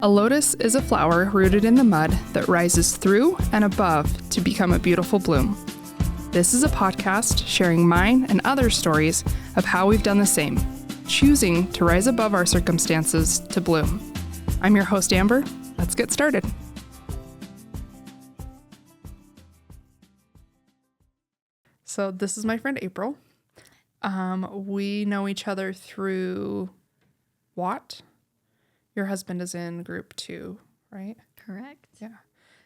A lotus is a flower rooted in the mud that rises through and above to become a beautiful bloom. This is a podcast sharing mine and other stories of how we've done the same, choosing to rise above our circumstances to bloom. I'm your host, Amber. Let's get started. So this is my friend April. We know each other through WAT. Your husband is in group 2, right? Correct. Yeah.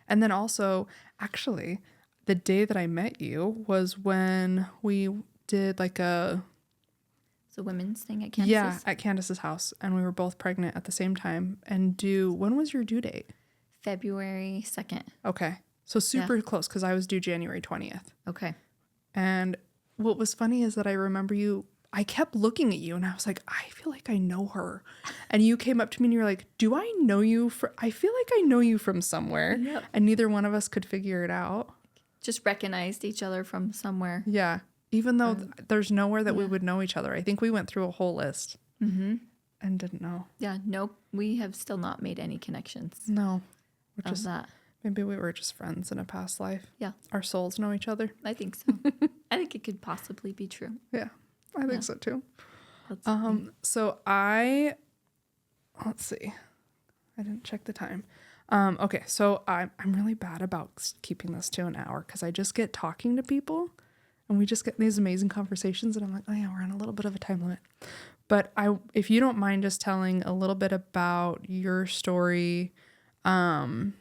And then also, actually, the day that I met you was when we did like It's a women's thing at Candace's? Yeah, at Candace's house. And we were both pregnant at the same time. And when was your due date? February 2nd. Okay. So super close because I was due January 20th. Okay. And what was funny is that I remember I kept looking at you and I was like, I feel like I know her. And you came up to me and you were like, do I know you? I feel like I know you from somewhere. Yep. And neither one of us could figure it out. Just recognized each other from somewhere. Yeah. Even though there's nowhere that we would know each other. I think we went through a whole list and didn't know. Yeah. Nope. We have still not made any connections. No. Of that. Maybe we were just friends in a past life. Yeah. Our souls know each other. I think so. I think it could possibly be true. Yeah. I think so too. Let's So let's see. I didn't check the time. Okay, so I'm really bad about keeping this to an hour because I just get talking to people and we just get these amazing conversations and I'm like, oh yeah, we're on a little bit of a time limit. But if you don't mind just telling a little bit about your story, kind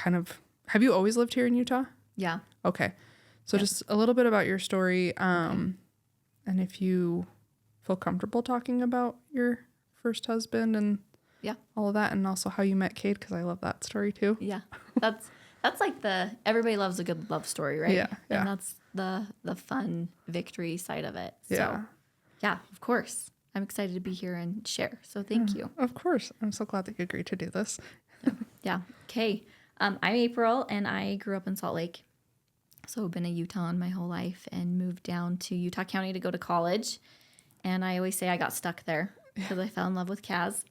of, have you always lived here in Utah? Yeah. Okay. So just a little bit about your story, and if you feel comfortable talking about your first husband and all of that, and also how you met Cade, because I love that story too. Yeah. That's like everybody loves a good love story, right? Yeah. And that's the fun victory side of it. So, Yeah. yeah, of course. I'm excited to be here and share. So thank you. Of course. I'm so glad that you agreed to do this. Yeah. Okay. I'm April, and I grew up in Salt Lake. So I've been a Utahn my whole life and moved down to Utah County to go to college. And I always say I got stuck there because I fell in love with Kaz.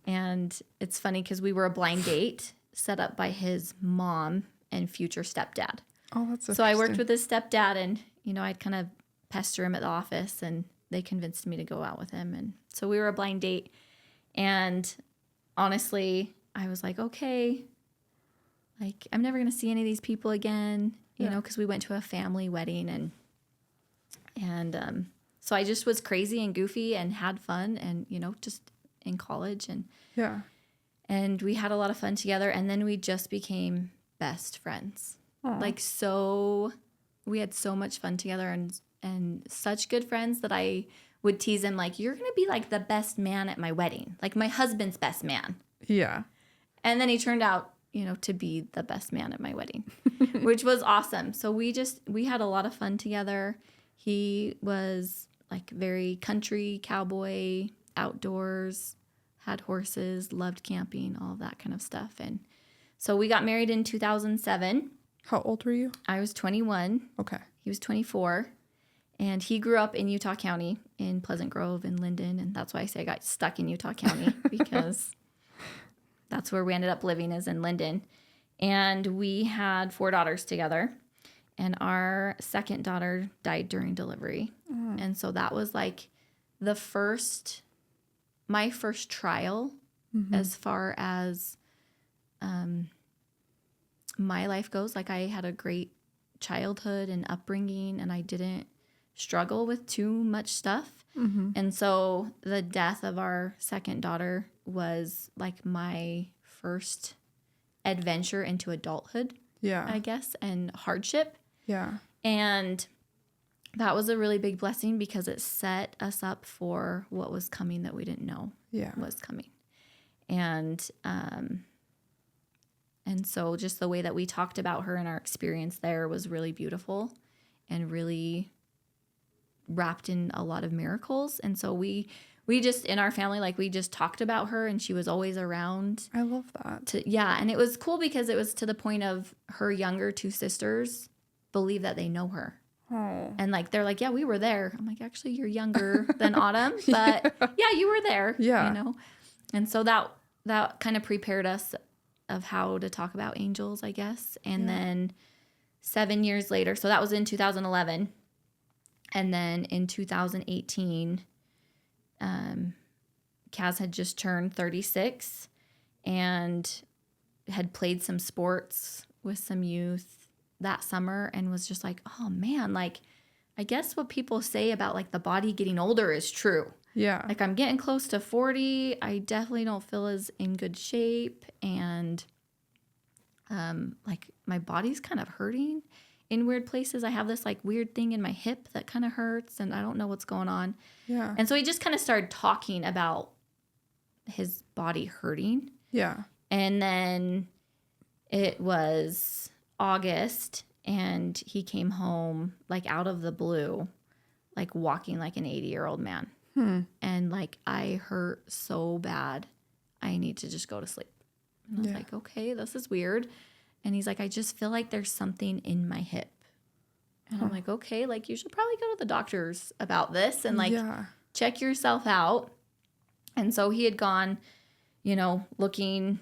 And it's funny because we were a blind date set up by his mom and future stepdad. Oh, that's So I worked with his stepdad, and, I'd kind of pester him at the office, and they convinced me to go out with him. And so we were a blind date. And honestly, I was like, okay, like I'm never going to see any of these people again. Because we went to a family wedding and so I just was crazy and goofy and had fun and, just in college and we had a lot of fun together, and then we just became best friends. Aww. We had so much fun together and such good friends that I would tease him like, you're going to be like the best man at my wedding, like my husband's best man. Yeah. And then he turned out to be the best man at my wedding, which was awesome. So we had a lot of fun together. He was like very country, cowboy, outdoors, had horses, loved camping, all of that kind of stuff. And so we got married in 2007. How old were you? I was 21. Okay. He was 24. And he grew up in Utah County in Pleasant Grove and Linden. And that's why I say I got stuck in Utah County because that's where we ended up living, is in Linden. And we had 4 daughters together. And our second daughter died during delivery. And so that was like my first trial as far as my life goes. Like I had a great childhood and upbringing, and I didn't struggle with too much stuff. And so the death of our second daughter was like my first adventure into adulthood, I guess, and hardship. Yeah. And that was a really big blessing because it set us up for what was coming that we didn't know was coming. And so just the way that we talked about her and our experience there was really beautiful and really wrapped in a lot of miracles. And so we just, in our family, like we just talked about her, and she was always around. I love that. And it was cool because it was to the point of her younger 2 sisters believe that they know her. Oh. And like they're like, yeah, we were there. I'm like, actually, you're younger than Autumn, but yeah, you were there. Yeah. You know, and so that kind of prepared us of how to talk about angels, I guess. And Yeah. then 7 years later, so that was in 2011, and then in 2018, Kaz had just turned 36 and had played some sports with some youth that summer and was just like, oh man, like I guess what people say about like the body getting older is true. Yeah. Like I'm getting close to 40. I definitely don't feel as in good shape. And like my body's kind of hurting in weird places. I have this like weird thing in my hip that kind of hurts and I don't know what's going on. Yeah. And so he just kind of started talking about his body hurting. Yeah. And then it was August and he came home like out of the blue, like walking like an 80-year-old man. And like I hurt so bad. I need to just go to sleep. And I was Yeah. like, okay, this is weird. And he's like, I just feel like there's something in my hip. And I'm like, okay, like you should probably go to the doctors about this and like Yeah. check yourself out. And so he had gone, you know, looking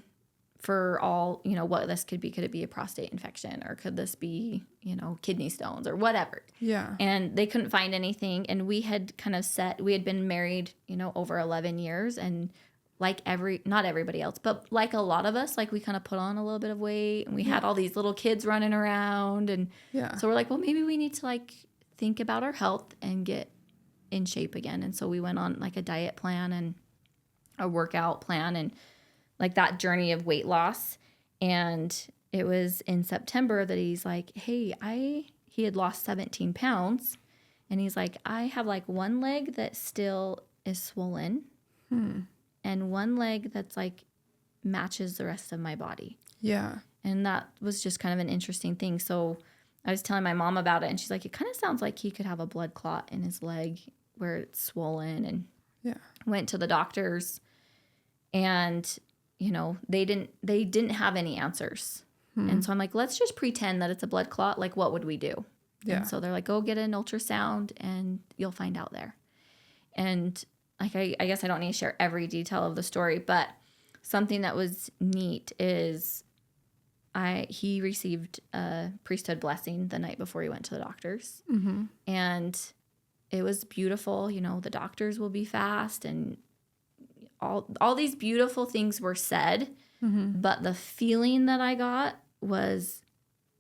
for all, you know, what this could be. Could it be a prostate infection or could this be, you know, kidney stones or whatever? Yeah. And they couldn't find anything. And we had kind of we had been married, you know, over 11 years. And like not everybody else, but like a lot of us, like we kind of put on a little bit of weight and we had all these little kids running around. And Yeah. so we're like, well, maybe we need to like think about our health and get in shape again. And so we went on like a diet plan and a workout plan and like that journey of weight loss. And it was in September that he's like, hey, he had lost 17 pounds. And he's like, I have like one leg that still is swollen and one leg that's like matches the rest of my body. Yeah. And that was just kind of an interesting thing. So I was telling my mom about it and she's like, it kind of sounds like he could have a blood clot in his leg where it's swollen. And Yeah. went to the doctors and you know they didn't have any answers. And so I'm like, let's just pretend that it's a blood clot. Like what would we do? Yeah. And so they're like, go get an ultrasound and you'll find out there. And like I guess I don't need to share every detail of the story, but something that was neat is he received a priesthood blessing the night before he went to the doctors. And it was beautiful. You know, the doctors will be fast and all these beautiful things were said. But the feeling that I got was,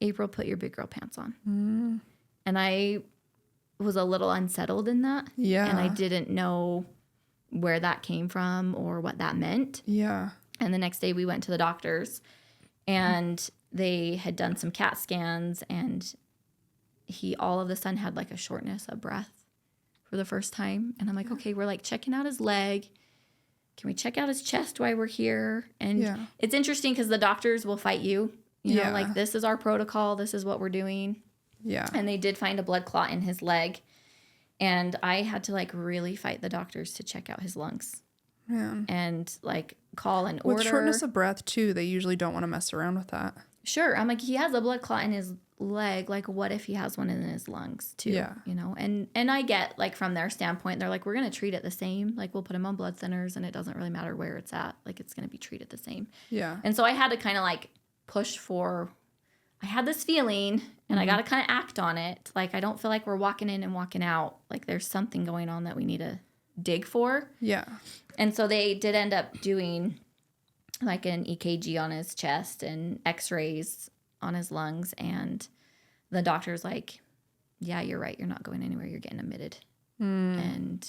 April, put your big girl pants on. And I was a little unsettled in that. Yeah. And I didn't know where that came from or what that meant. Yeah. And the next day we went to the doctors and they had done some CAT scans and he all of a sudden had like a shortness of breath for the first time. And I'm like, okay, we're like checking out his leg. Can we check out his chest while we're here? And it's interesting because the doctors will fight you. You know, like this is our protocol. This is what we're doing. Yeah. And they did find a blood clot in his leg. And I had to like really fight the doctors to check out his lungs. Man. And like call an order. With shortness of breath too, they usually don't want to mess around with that. Sure. I'm like, he has a blood clot in his leg. Like, what if he has one in his lungs too? Yeah. You know, and I get like from their standpoint, they're like, we're going to treat it the same. Like we'll put him on blood thinners and it doesn't really matter where it's at. Like it's going to be treated the same. Yeah. And so I had to kind of like push for, I had this feeling and I got to kind of act on it. Like, I don't feel like we're walking in and walking out. Like there's something going on that we need to dig for. Yeah. And so they did end up doing like an EKG on his chest and x-rays on his lungs. And the doctor's like, yeah, you're right. You're not going anywhere. You're getting admitted. And,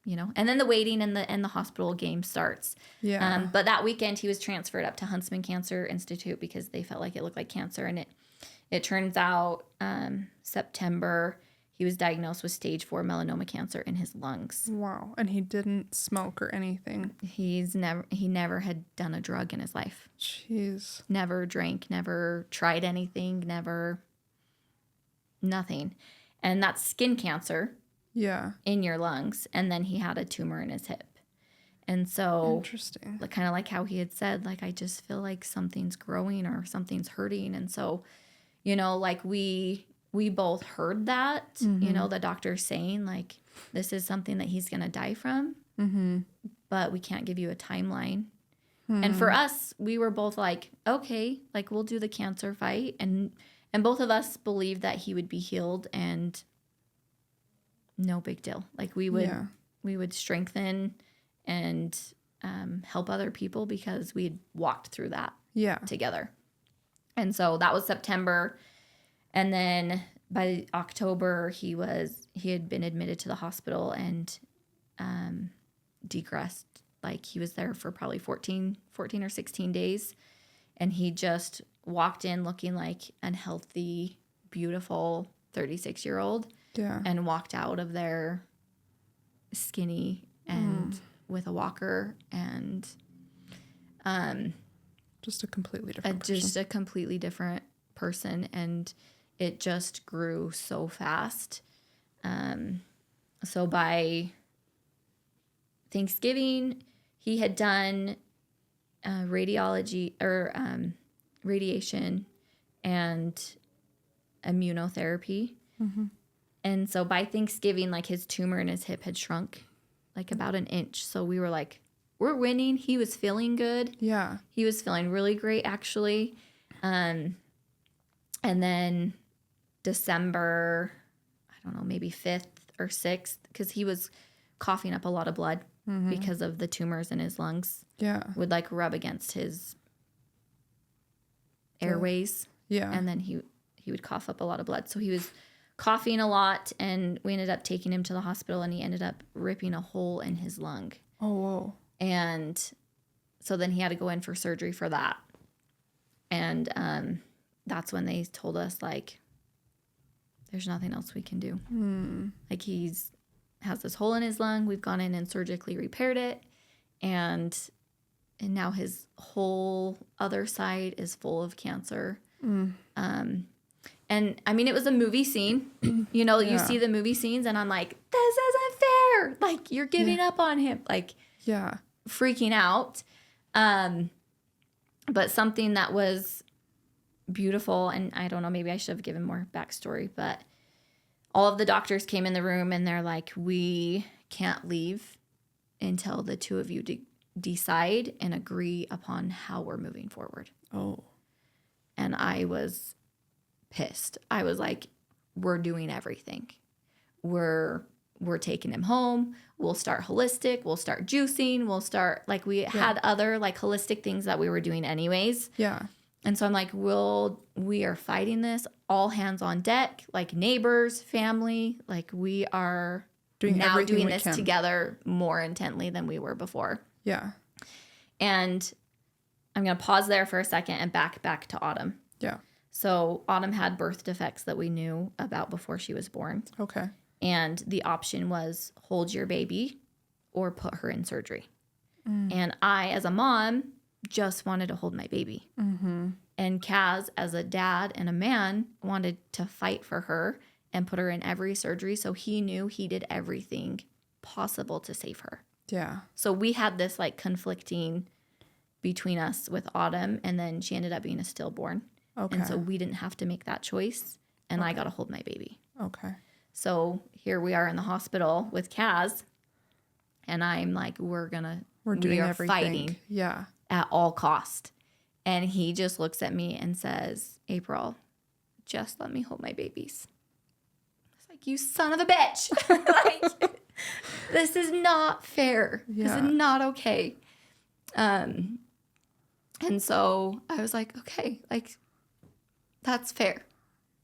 you know, and then the waiting and the hospital game starts. Yeah. But that weekend he was transferred up to Huntsman Cancer Institute because they felt like it looked like cancer. And it turns out September he was diagnosed with stage 4 melanoma cancer in his lungs. Wow. And he didn't smoke or anything. He never had done a drug in his life. Jeez. Never drank, never tried anything, nothing. And that's skin cancer Yeah. in your lungs. And then he had a tumor in his hip. And so Interesting. kind of like how he had said, like, I just feel like something's growing or something's hurting. And so, you know, like we we both heard that, you know, the doctor saying like, this is something that he's going to die from, but we can't give you a timeline. And for us, we were both like, okay, like we'll do the cancer fight. And both of us believed that he would be healed and no big deal. Like we would strengthen and help other people because we had walked through that together. And so that was September. And then by October, he had been admitted to the hospital and degressed. Like he was there for probably 14 or 16 days. And he just walked in looking like an healthy, beautiful 36-year-old. Yeah. And walked out of there skinny and with a walker and just a completely different person. Just a completely different person. And it just grew so fast. So by Thanksgiving, he had done radiology or radiation and immunotherapy. And so by Thanksgiving, like his tumor in his hip had shrunk like about an inch. So we were like, we're winning. He was feeling good. Yeah. He was feeling really great, actually. And then December, I don't know, maybe 5th or 6th, because he was coughing up a lot of blood because of the tumors in his lungs. Yeah. Would like rub against his airways. Yeah. And then he would cough up a lot of blood. So he was coughing a lot, and we ended up taking him to the hospital, and he ended up ripping a hole in his lung. Oh, whoa. And so then he had to go in for surgery for that. And that's when they told us, like, there's nothing else we can do. Like, has this hole in his lung. We've gone in and surgically repaired it. And now his whole other side is full of cancer. And I mean, it was a movie scene. You know, you see the movie scenes, and I'm like, this isn't fair. Like, you're giving up on him. Like, freaking out. But something that was beautiful, and I don't know, maybe I should have given more backstory, but all of the doctors came in the room, and they're like, we can't leave until the two of you decide and agree upon how we're moving forward. Oh. And I was pissed. I was like, we're doing everything. We're taking him home. We'll start holistic. We'll start juicing. We'll start, like, we had other, like, holistic things that we were doing anyways. Yeah. And so I'm like, we are fighting this, all hands on deck, like neighbors, family. Like, we are doing this together more intently than we were before. Yeah. And I'm going to pause there for a second and back to Autumn. Yeah. So Autumn had birth defects that we knew about before she was born. Okay. And the option was hold your baby or put her in surgery. And I, as a mom, just wanted to hold my baby. And Kaz, as a dad and a man, wanted to fight for her and put her in every surgery. So he knew he did everything possible to save her. Yeah. So we had this, like, conflicting between us with Autumn, and then she ended up being a stillborn. Okay. And so we didn't have to make that choice, and I got to hold my baby. Okay. So here we are in the hospital with Kaz, and I'm like, we are everything. fighting at all cost. And he just looks at me and says, April, just let me hold my babies. It's like, you son of a bitch. Like, this is not fair. This is not okay. And so I was like, okay, like, that's fair.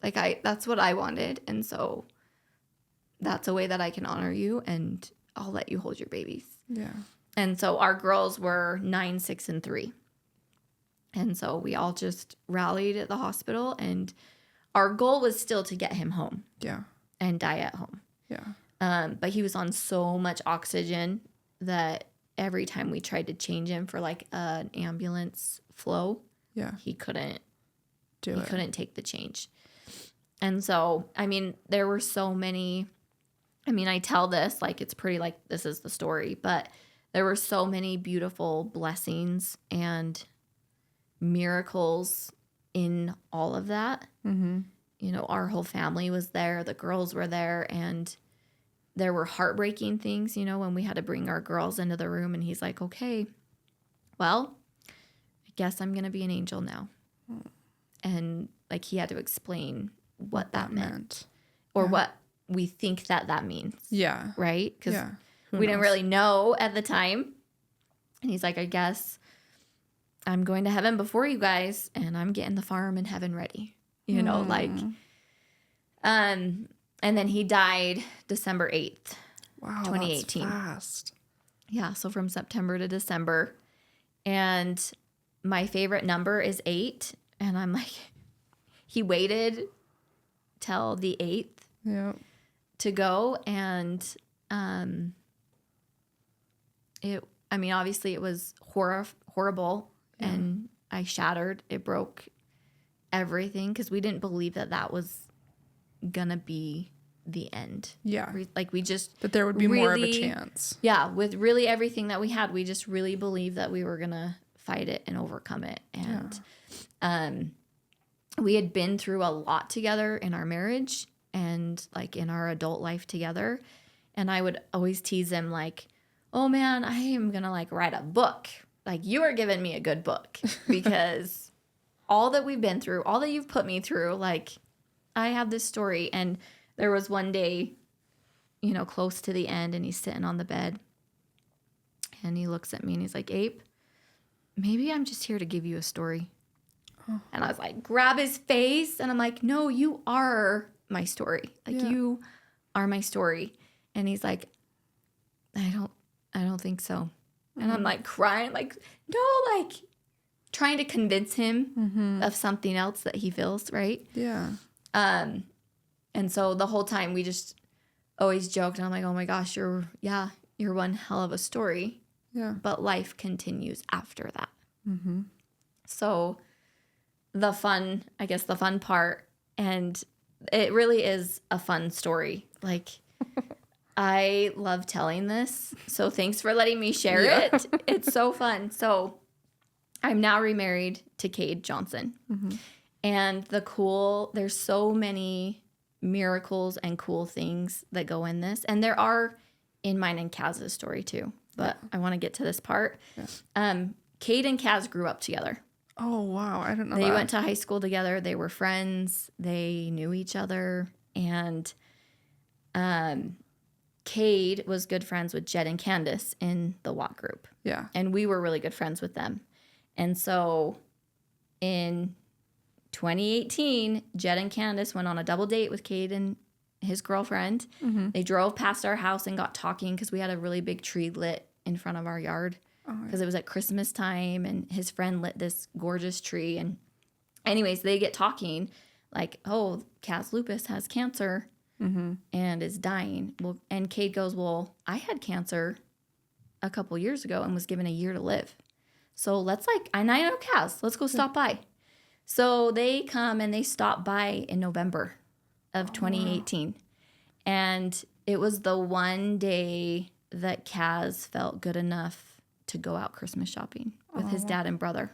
Like, that's what I wanted. And so that's a way that I can honor you, and I'll let you hold your babies. Yeah. And so our girls were 9, 6, and 3. And so we all just rallied at the hospital, and our goal was still to get him home. Yeah. And die at home. Yeah. But he was on so much oxygen that every time we tried to change him for, like, an ambulance flow, he couldn't couldn't take the change. And so, I mean, there were so many, I mean, I tell this like it's pretty, like, this is the story, but there were so many beautiful blessings and miracles in all of that. You our whole family was there, the girls were there, and there were heartbreaking things, when we had to bring our girls into the room, and he's like, okay, well, I guess I'm going to be an angel now. And like he had to explain what that meant or what we think that means. Yeah. Right? Because Yeah. we didn't really know at the time. And he's like, I guess I'm going to heaven before you guys, and I'm getting the farm in heaven ready. And then he died December 8th. Wow, 2018. that's fast. Yeah, so from September to December. And my favorite number is 8. And I'm like, he waited till the 8th Yep. to go. And obviously it was horrible. Yeah. And I shattered. It broke everything because we didn't believe that was going to be the end. Yeah. We just... That there would be more of a really- chance. Yeah, with really everything that we had, we just really believed that we were going to fight it and overcome it. And we had been through a lot together in our marriage and like in our adult life together. And I would always tease him like, oh man, I am going to like write a book. Like you are giving me a good book because all that we've been through, all that you've put me through, like I have this story. And there was one day, close to the end, and he's sitting on the bed and he looks at me and he's like, Abe, maybe I'm just here to give you a story. Oh. And I was like, grab his face. And I'm like, no, you are my story. Like you are my story. And he's like, I don't think so. And I'm like crying, like, no, like trying to convince him of something else that he feels, right? Yeah. And so the whole time we just always joked, and I'm like, oh my gosh, you're one hell of a story. Yeah. But life continues after that. Mm-hmm. So the fun part, and it really is a fun story. Like, I love telling this. So thanks for letting me share it. It's so fun. So I'm now remarried to Cade Johnson. Mm-hmm. And there's so many miracles and cool things that go in this. And there are in mine and Kaz's story too. But I want to get to this part. Yeah. Cade and Kaz grew up together. Oh, wow. I didn't know They that. went to high school together. They were friends. They knew each other. And Cade was good friends with Jed and Candace in the WAT group. Yeah. And we were really good friends with them. And so in 2018, Jed and Candace went on a double date with Cade and his girlfriend. Mm-hmm. They drove past our house and got talking because we had a really big tree lit in front of our yard because it was at Christmas time, and his friend lit this gorgeous tree. And anyways, they get talking like, oh, Kaz Lupus has cancer and is dying. Well, and Cade goes, well, I had cancer a couple years ago and was given a year to live. So and I know Kaz, let's go stop by. So they come and they stop by in November of 2018. Wow. And it was the one day that Kaz felt good enough to go out Christmas shopping with his dad and brother.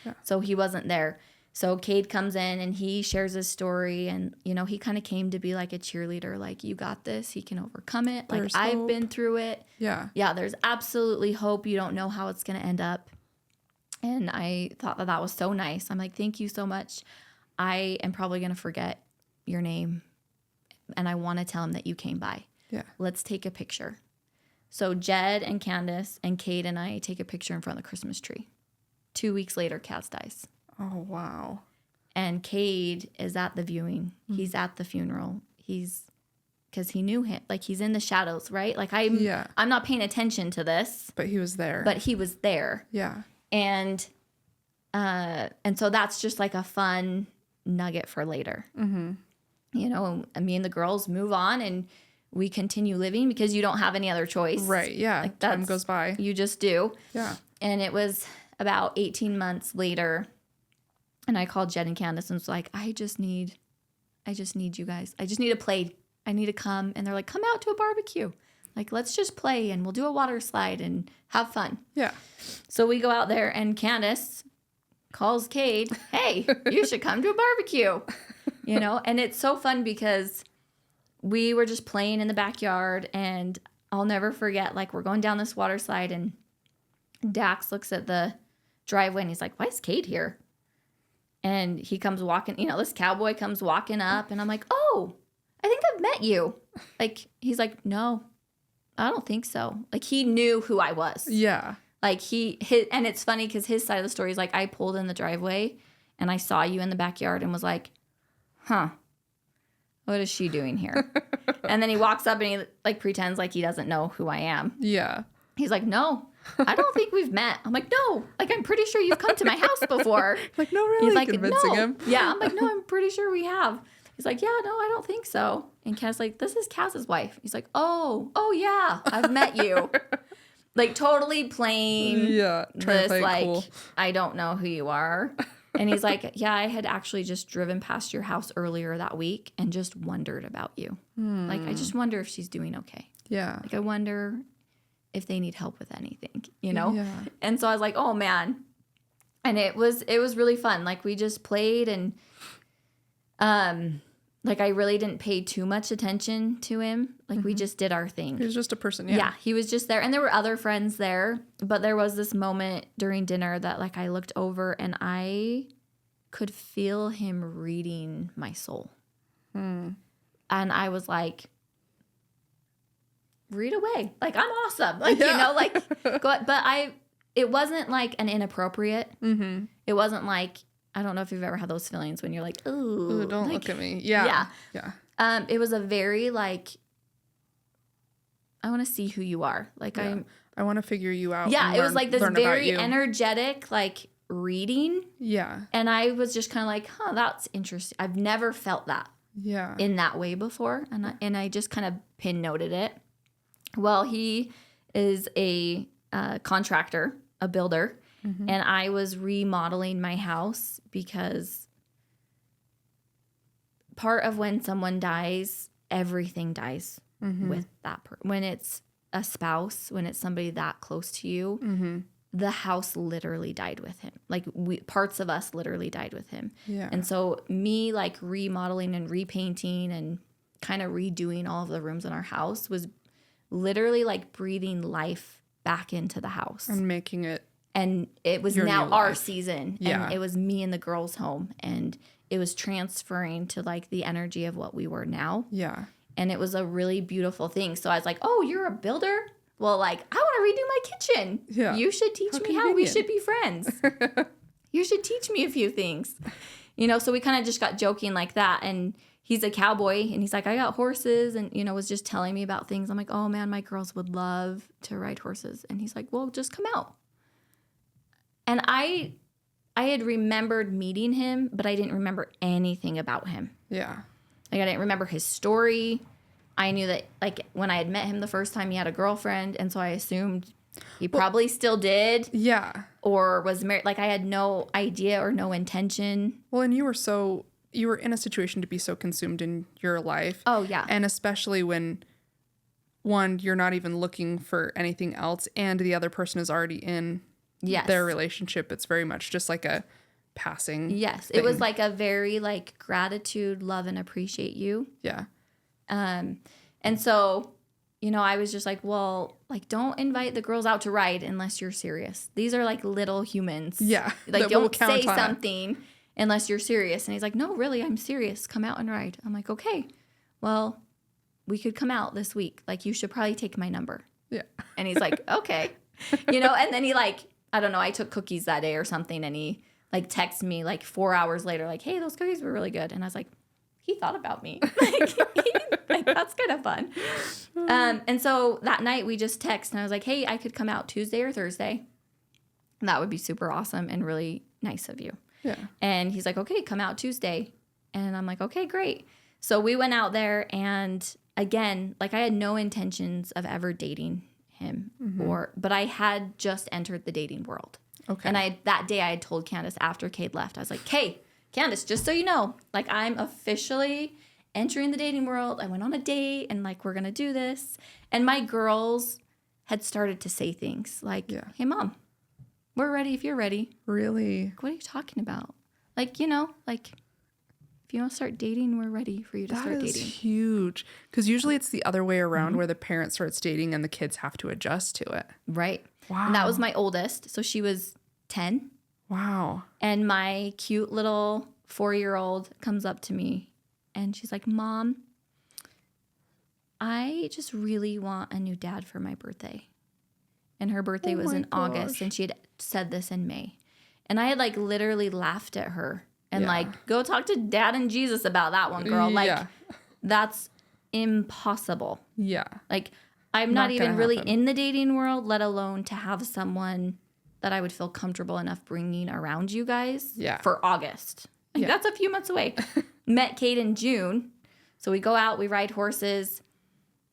Yeah. So he wasn't there. So Cade comes in and he shares his story, and, he kind of came to be like a cheerleader, like, you got this, he can overcome it. There's like, I've hope. been through it. Yeah. Yeah, there's absolutely hope. You don't know how it's going to end up. And I thought that was so nice. I'm like, thank you so much. I am probably going to forget your name, and I want to tell him that you came by. Yeah. Let's take a picture. So Jed and Candace and Cade and I take a picture in front of the Christmas tree. 2 weeks later, Kaz dies. Oh, wow. And Cade is at the viewing. Mm-hmm. He's at the funeral. Because he knew him. Like, he's in the shadows, right? Like, I'm not paying attention to this. But he was there. But he was there. Yeah. And so that's just like a fun nugget for later. Mm-hmm. Me and the girls move on, and we continue living because you don't have any other choice. Right. Yeah. Like, time goes by. You just do. Yeah. And it was about 18 months later, and I called Jed and Candace and was like, I just need you guys. I just need to play. I need to come. And they're like, come out to a barbecue. Like, let's just play, and we'll do a water slide and have fun. Yeah. So we go out there, and Candace calls Cade, hey, you should come to a barbecue. you know? And it's so fun because we were just playing in the backyard, and I'll never forget, like, we're going down this water slide, and Dax looks at the driveway and he's like, why is Kate here? And he comes walking, you know, this cowboy comes walking up, and I'm like, oh, I think I've met you. Like, he's like, no, I don't think so. Like, he knew who I was. Yeah. Like, and it's funny because his side of the story is like, I pulled in the driveway and I saw you in the backyard and was like, huh, what is she doing here? And then he walks up and he like pretends like he doesn't know who I am. Yeah. He's like, no, I don't think we've met. I'm like, no, like, I'm pretty sure you've come to my house before. Like, no, really? He's like, Convincing no. him. Yeah, I'm like, no, I'm pretty sure we have. He's like, yeah, no, I don't think so. And Kaz's like, this is Kaz's wife. He's like, oh yeah, I've met you. Like, totally playing Yeah. Trying to this, play it like, cool. I don't know who you are. And he's like, yeah, I had actually just driven past your house earlier that week and just wondered about you. Like, I just wonder if she's doing okay. Yeah. Like, I wonder if they need help with anything, you know? Yeah. And so I was like, oh man. And it was really fun. Like, we just played, and like, I really didn't pay too much attention to him. Like, we just did our thing. He was just a person. Yeah, he was just there. And there were other friends there, but there was this moment during dinner that, like, I looked over and I could feel him reading my soul. And I was like, read away. Like, I'm awesome. Like, you know, like, but it wasn't like an inappropriate. Mm-hmm. It wasn't like, I don't know if you've ever had those feelings when you're like, ooh, Don't like, look at me. Yeah. Yeah. Yeah. It was a very, like, I want to see who you are. Like, Yeah. I want to figure you out. yeah, and it was like this learn about very you. energetic, like, reading. Yeah. And I was just kind of like, huh, that's interesting. I've never felt that Yeah. in that way before. And I just kind of pin noted it. Well, he is a contractor, a builder. Mm-hmm. And I was remodeling my house because part of when someone dies, everything dies Mm-hmm. with that person. When it's a spouse, when it's somebody that close to you, Mm-hmm. the house literally died with him. Like, parts of us literally died with him. Yeah. And so me, like, remodeling and repainting and kind of redoing all of the rooms in our house was literally like breathing life back into the house. And making it. And it was Your now new our life. season. Yeah. And it was me and the girls' home. And it was transferring to, like, the energy of what we were now. Yeah. And it was a really beautiful thing. So I was like, oh, you're a builder? Well, like, I want to redo my kitchen. Yeah. You should teach me how we should be friends. You should teach me a few things. You know, so we kind of just got joking like that. And he's a cowboy, and he's like, I got horses, and, you know, was just telling me about things. I'm like, oh man, my girls would love to ride horses. And he's like, well, just come out. And I had remembered meeting him, but I didn't remember anything about him. Yeah. Like, I didn't remember his story. I knew that, like, when I had met him the first time, he had a girlfriend, and so I assumed he probably still did Yeah. or was married. Like, I had no idea or no intention. Well, and you were in a situation to be so consumed in your life. Oh, yeah. And especially when, one, you're not even looking for anything else, and the other person is already in Yes. their relationship. It's very much just like a passing. Yes. It was thing. like a very, like, gratitude, love, and appreciate you. Yeah. And so, you know, I was just like, well, like, don't invite the girls out to ride unless you're serious. These are like little humans. Yeah. Like, that we'll don't count say on it. something unless you're serious. And he's like, no, really, I'm serious. Come out and ride. I'm like, okay, well, we could come out this week. Like, you should probably take my number. Yeah. And he's like, okay. You know, and then he, like, I don't know, I took cookies that day or something, and he, like, texted me, like, 4 hours later, like, hey, those cookies were really good. And I was like, he thought about me. Like, that's kind of fun. And so that night we just texted, and I was like, hey, I could come out Tuesday or Thursday. That would be super awesome and really nice of you. Yeah. And he's like, okay, come out Tuesday. And I'm like, okay, great. So we went out there, and again, like, I had no intentions of ever dating him, but I had just entered the dating world. Okay. And that day I had told Candace after Kate left, I was like, hey, Candace, just so you know, like, I'm officially entering the dating world. I went on a date, and, like, we're going to do this. And my girls had started to say things like, Yeah. hey, Mom, we're ready if you're ready. Really? Like, what are you talking about? Like, you know, like, if if you want to start dating, we're ready for you to That start is dating. huge. Because usually it's the other way around where the parent starts dating and the kids have to adjust to it. Right. Wow. And that was my oldest. So she was 10. Wow. And my cute little 4-year-old comes up to me and she's like, Mom, I just really want a new dad for my birthday. And her birthday was my in August gosh. and she had said this in May. And I had like literally laughed at her and Yeah. like, go talk to Dad and Jesus about that one, girl. Like, Yeah. that's impossible. Yeah. Like, I'm Not not even gonna really happen. in the dating world, let alone to have someone that I would feel comfortable enough bringing around you guys Yeah. for August. Like, Yeah. that's a few months away. Met Kate in June. So we go out, we ride horses.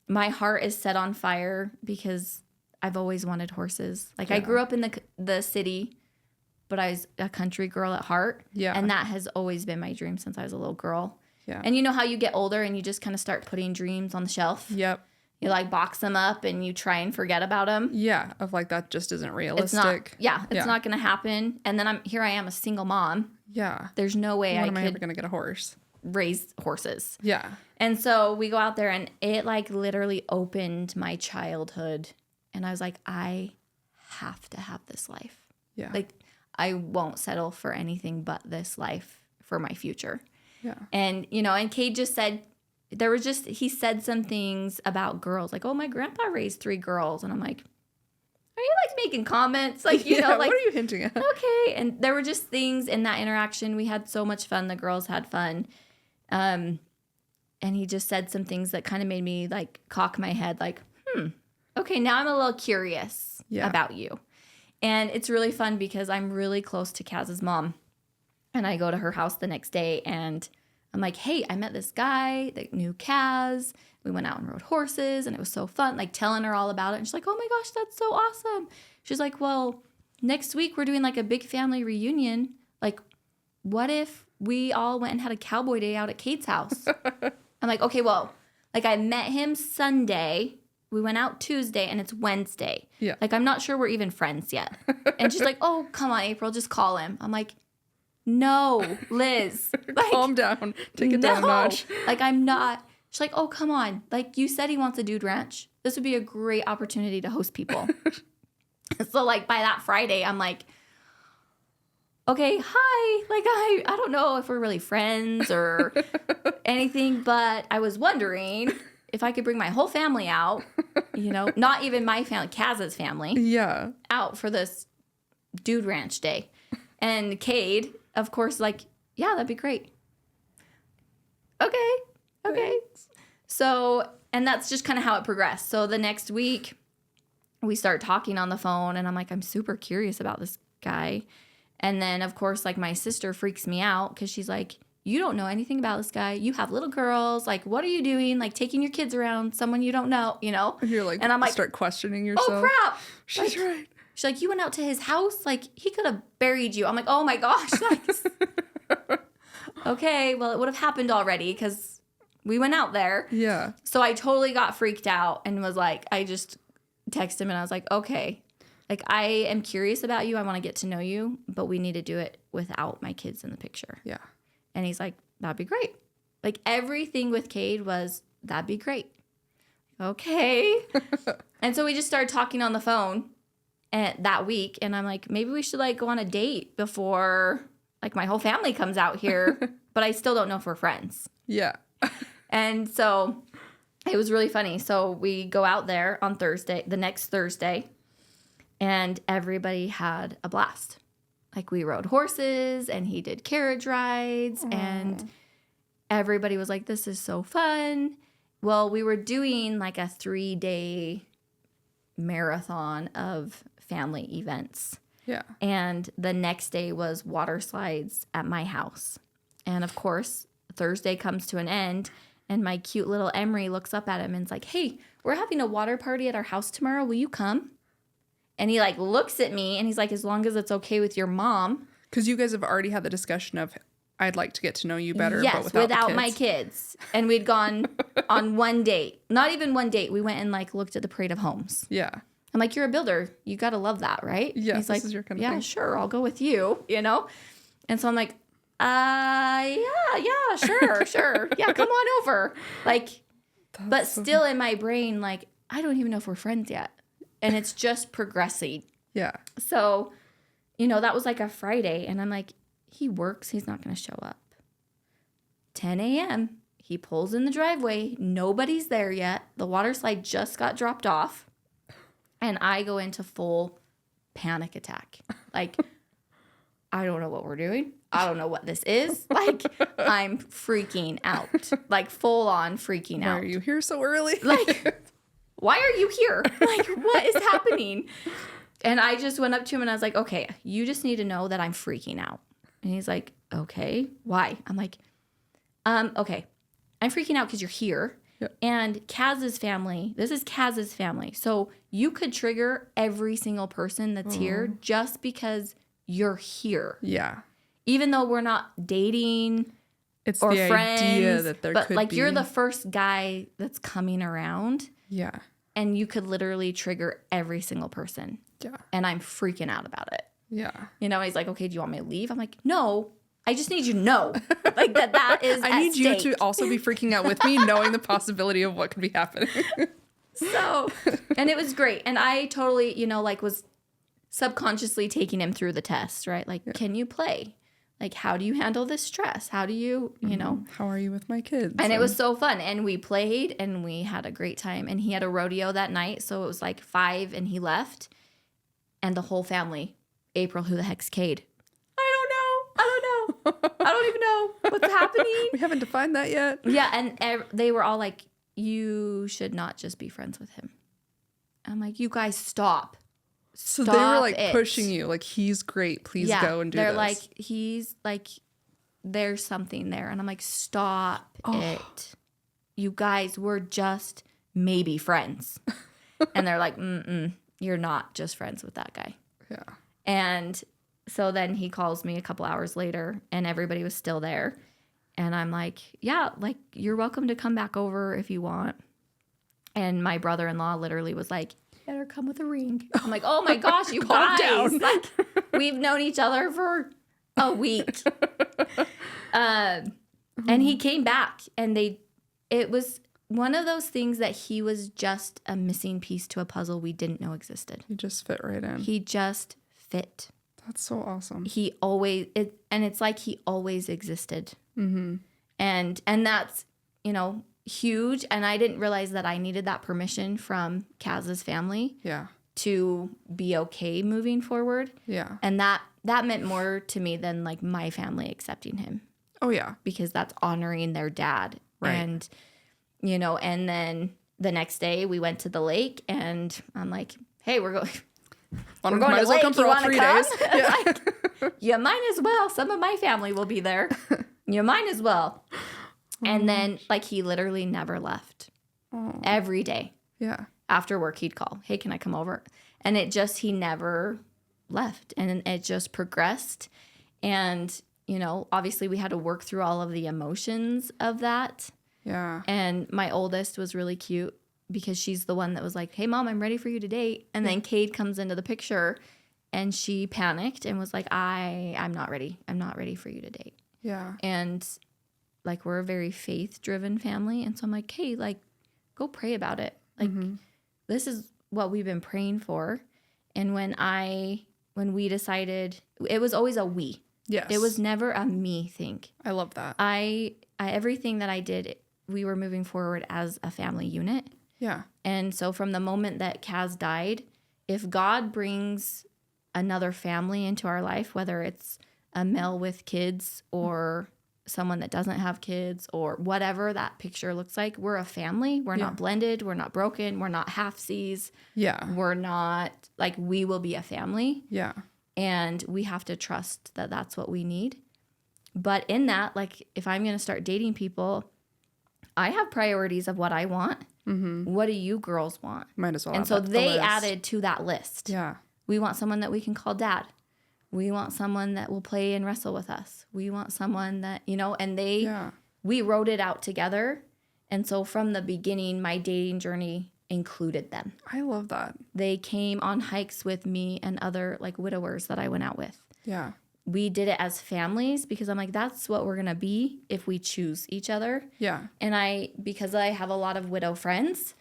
My heart is set on fire because I've always wanted horses. Like, I Yeah. grew up in the city, but I was a country girl at heart. Yeah. And that has always been my dream since I was a little girl. Yeah. And you know how you get older and you just kind of start putting dreams on the shelf? Yep. You like box them up and you try and forget about them. Yeah. Of like, that just isn't realistic. It's not. Yeah, it's Yeah. not going to happen. And then I am a single mom. Yeah. There's no way When I am I ever could going to get a horse? raise horses. Yeah. And so we go out there and it like literally opened my childhood. And I was like, I have to have this life. Yeah. Like, I won't settle for anything but this life for my future. yeah. And, you know, and Cade just said, he said some things about girls, like, oh, my grandpa raised 3 girls. And I'm like, are you like making comments? Like, you know, like, what are you hinting at? okay. And there were just things in that interaction. We had so much fun. The girls had fun. And he just said some things that kind of made me like cock my head, like, okay, now I'm a little curious Yeah. about you. And it's really fun because I'm really close to Kaz's mom. And I go to her house the next day and I'm like, hey, I met this guy that knew Kaz. We went out and rode horses and it was so fun, like telling her all about it. And she's like, oh my gosh, that's so awesome. She's like, well, next week we're doing like a big family reunion. Like, what if we all went and had a cowboy day out at Kate's house? I'm like, okay, well, like I met him Sunday. We went out Tuesday and it's Wednesday. Yeah. Like, I'm not sure we're even friends yet. And she's like, oh, come on, April, just call him. I'm like, no, Liz. Like, Calm down. Take it down a notch. like, I'm not. She's like, oh, come on. Like, you said he wants a dude ranch. This would be a great opportunity to host people. So, like, by that Friday, I'm like, okay, hi. Like, I don't know if we're really friends or anything, but I was wondering if I could bring my whole family out, you know, not even my family, Kaz's family, Yeah. out for this dude ranch day. And Cade, of course, like, yeah, that'd be great. Okay. Thanks. So, and that's just kind of how it progressed. So the next week, we start talking on the phone, and I'm like, I'm super curious about this guy. And then, of course, like, my sister freaks me out because she's like, you don't know anything about this guy. You have little girls. Like, what are you doing? Like, taking your kids around someone you don't know, you know? You're like, And I'm like, start questioning yourself. oh, crap. She's Like, right. She's like, you went out to his house? Like, he could have buried you. I'm like, oh, my gosh. Like, okay, well, it would have happened already because we went out there. Yeah. So I totally got freaked out and was like, I just texted him and I was like, okay, like, I am curious about you. I want to get to know you, but we need to do it without my kids in the picture. Yeah. And he's like, that'd be great. Like, everything with Cade was, that'd be great. Okay. And so we just started talking on the phone that week. And I'm like, maybe we should like go on a date before like my whole family comes out here, but I still don't know if we're friends. Yeah. And so it was really funny. So we go out there on Thursday, the next Thursday, and everybody had a blast. Like, we rode horses and he did carriage rides and everybody was like, this is so fun. Well, we were doing like a 3-day marathon of family events. Yeah. And the next day was water slides at my house. And of course, Thursday comes to an end, and my cute little Emery looks up at him and is like, hey, we're having a water party at our house tomorrow. Will you come? And he like looks at me and he's like, as long as it's okay with your mom. Because you guys have already had the discussion of, I'd like to get to know you better, Yes, but without the my kids. And we'd gone on one date. Not even one date. We went and like looked at the parade of homes. Yeah. I'm like, you're a builder. You got to love that, right? Yeah, He's this like, is your kind of yeah, thing. sure. I'll go with you, you know? And so I'm like, yeah, sure. Yeah, come on over. Like, but That's so- still in my brain, like, I don't even know if we're friends yet. And it's just progressing. yeah. So, that was like a Friday. And I'm like, he works. He's not going to show up. 10 a.m. He pulls in the driveway. Nobody's there yet. The water slide just got dropped off. And I go into full panic attack. Like, I don't know what we're doing. I don't know what this is. Like, I'm freaking out. Like, full on freaking Why out. are you here so early? Like, why are you here? Like, what is happening? And I just went up to him and I was like, okay, you just need to know that I'm freaking out. And he's like, okay, why? I'm like, okay, I'm freaking out because you're here. Yep. And Kaz's family, this is Kaz's family. So you could trigger every single person that's here just because you're here. Yeah. Even though we're not dating It's or the friends. idea that there but could like be. you're the first guy that's coming around Yeah. and you could literally trigger every single person. Yeah. And I'm freaking out about it. Yeah. He's like, okay, do you want me to leave? I'm like, no, I just need you to know like that is I at need you stake. to also be freaking out with me, knowing the possibility of what could be happening. So, and it was great. And I totally, was subconsciously taking him through the test, right? Like, can you play? Like, how do you handle this stress? How do you, How are you with my kids? And it was so fun. And we played and we had a great time. And he had a rodeo that night. So it was like 5 and he left. And the whole family, April, who the heck's Cade? I don't know. I don't even know what's happening. We haven't defined that yet. Yeah. And they were all like, you should not just be friends with him. I'm like, you guys stop. So they were like it. pushing you, like, he's great. Please go and do they're this. like, he's like, there's something there. And I'm like, stop it. You guys, we're just maybe friends. And they're like, you're not just friends with that guy. Yeah. And so then he calls me a couple hours later and everybody was still there. And I'm like, yeah, like, you're welcome to come back over if you want. And my brother-in-law literally was like, you better come with a ring. I'm like, oh my gosh, you Calm guys. down. Like, we've known each other for a week. And he came back and it was one of those things that he was just a missing piece to a puzzle we didn't know existed. You just fit right in. He just fit. That's so awesome. It's like he always existed. Mm-hmm. And that's, huge. And I didn't realize that I needed that permission from Kaz's family Yeah. to be okay moving forward. Yeah. And that meant more to me than like my family accepting him, Oh, yeah. because that's honoring their dad. Right. And, and then the next day we went to the lake and I'm like, hey, we're going Might to as well lake. come for You all wanna 3 come? days. Yeah. Like, you might as well. Some of my family will be there. You might as well. And then like he literally never left. Oh, Every day yeah. after work he'd call, hey, can I come over? And he never left. And it just progressed. And, obviously we had to work through all of the emotions of that. Yeah. And my oldest was really cute because she's the one that was like, hey, Mom, I'm ready for you to date. And then Cade comes into the picture and she panicked and was like, I'm not ready. I'm not ready for you to date. Yeah. And like, we're a very faith-driven family. And so I'm like, hey, like, go pray about it. Like, this is what we've been praying for. And when we decided, it was always a we. Yes. It was never a me thing. I love that. I everything that I did, we were moving forward as a family unit. Yeah. And so from the moment that Kaz died, if God brings another family into our life, whether it's a male with kids or someone that doesn't have kids or whatever that picture looks like, we're a family. We're not blended. We're not broken. We're not half-seas. Yeah. We're not, like, we will be a family. Yeah. And we have to trust that that's what we need. But in that, like, if I'm going to start dating people, I have priorities of what I want. Mm-hmm. What do you girls want? Might as well. And add so that to the they list. added to that list. Yeah. We want someone that we can call dad. We want someone that will play and wrestle with us. We want someone that, and we wrote it out together. And so from the beginning, my dating journey included them. I love that. They came on hikes with me and other like widowers that I went out with. Yeah. we did it as families because I'm like, that's what we're going to be if we choose each other. Yeah. And because I have a lot of widow friends,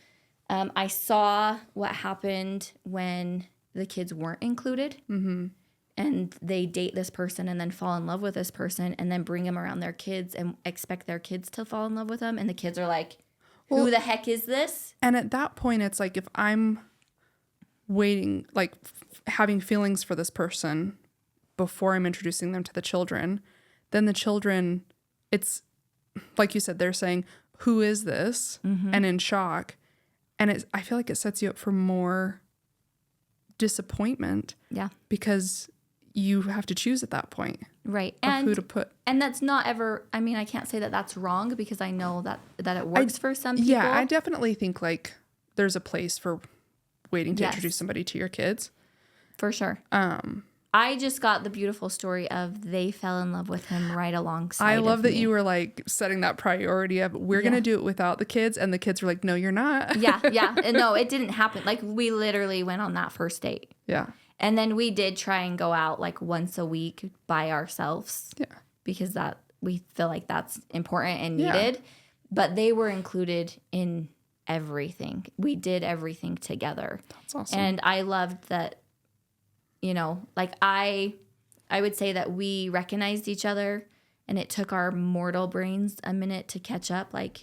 I saw what happened when the kids weren't included. Mm-hmm. And they date this person and then fall in love with this person and then bring them around their kids and expect their kids to fall in love with them. And the kids are like, who the heck is this? And at that point, it's like if I'm waiting, like having feelings for this person before I'm introducing them to the children, then the children, it's like you said, they're saying, who is this? Mm-hmm. And in shock. And I feel like it sets you up for more disappointment. Yeah. Because you have to choose at that point. Right. And who to put. And that's not ever, I mean, I can't say that that's wrong because I know that it works for some people. Yeah, I definitely think like there's a place for waiting to introduce somebody to your kids. For sure. I just got the beautiful story of they fell in love with him right alongside. I love that you were like setting that priority of we're going to do it without the kids. And the kids were like, no, you're not. Yeah. And no, it didn't happen. Like we literally went on that first date. Yeah. And then we did try and go out like once a week by ourselves. Yeah. Because we feel like that's important and needed. Yeah. But they were included in everything. We did everything together. That's awesome. And I loved that, you know, like I would say that we recognized each other and it took our mortal brains a minute to catch up. Like,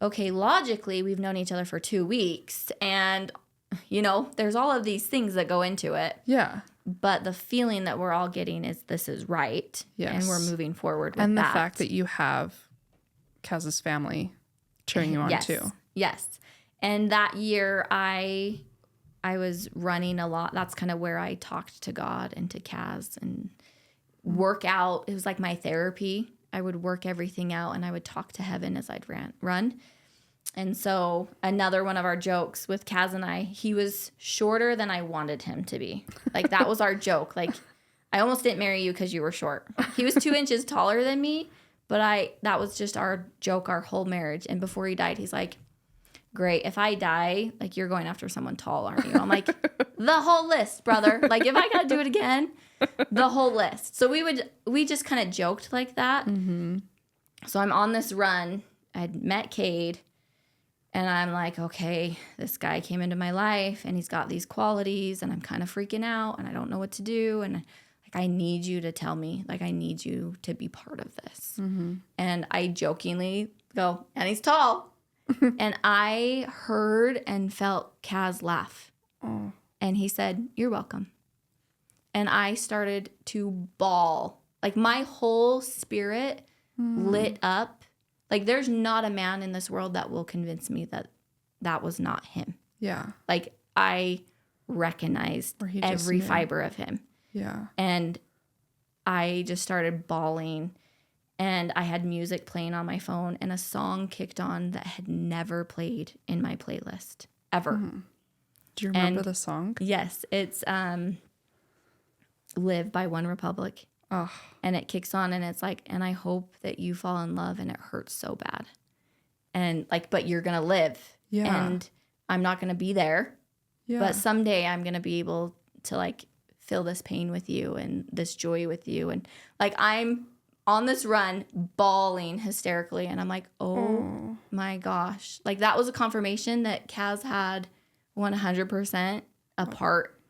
okay, logically, we've known each other for 2 weeks and, you know, there's all of these things that go into it. Yeah. But the feeling that we're all getting is this is right. Yes. And we're moving forward with that. And the fact that you have Kaz's family cheering you on too. Yes. And that year I was running a lot. That's kind of where I talked to God and to Kaz and work out. It was like my therapy. I would work everything out and I would talk to heaven as I'd run. And so another one of our jokes with Kaz and I, he was shorter than I wanted him to be. Like that was our joke. Like I almost didn't marry you because you were short. He was 2 inches taller than me, but that was just our joke, our whole marriage. And before he died, he's like, great. If I die, like you're going after someone tall, aren't you? I'm like, the whole list, brother. Like if I got to do it again, the whole list. So we just kind of joked like that. Mm-hmm. So I'm on this run. I'd met Cade and I'm like, okay, this guy came into my life and he's got these qualities and I'm kind of freaking out and I don't know what to do. And like, I need you to tell me, like, I need you to be part of this. Mm-hmm. And I jokingly go, and he's tall. And I heard and felt Kaz laugh. Oh. And he said, you're welcome. And I started to bawl. Like my whole spirit lit up. Like there's not a man in this world that will convince me that that was not him. Yeah. Like I recognized every fiber of him. Yeah. And I just started bawling. And I had music playing on my phone and a song kicked on that had never played in my playlist ever. Mm-hmm. Do you remember the song? Yes. It's Live by One Republic. Oh. And it kicks on and it's like, and I hope that you fall in love and it hurts so bad. And like, but you're going to live. Yeah. And I'm not going to be there. Yeah. But someday I'm going to be able to like feel this pain with you and this joy with you. And like, I'm on this run bawling hysterically and I'm like, oh my gosh. Like that was a confirmation that Kaz had 100% a part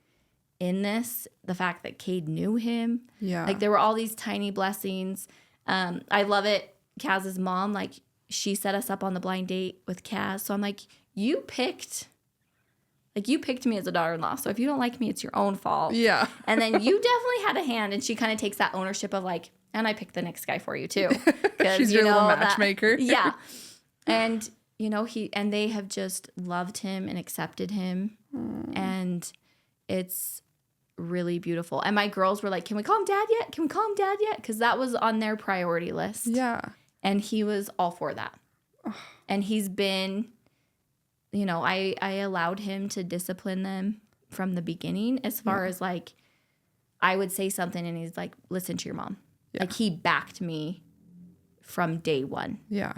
in this. The fact that Cade knew him. Yeah. Like there were all these tiny blessings. I love it. Kaz's mom, like she set us up on the blind date with Kaz. So I'm like, you picked me as a daughter-in-law. So if you don't like me, it's your own fault. Yeah. And then you definitely had a hand. And she kind of takes that ownership of like, and I picked the next guy for you too. She's your little matchmaker. Yeah. And, you know, they have just loved him and accepted him. And it's really beautiful. And my girls were like, can we call him dad yet? Can we call him dad yet? Because that was on their priority list. Yeah. And he was all for that. And he's been, you know, I allowed him to discipline them from the beginning as far as like, I would say something and he's like, listen to your mom. Yeah. Like he backed me from day one. Yeah.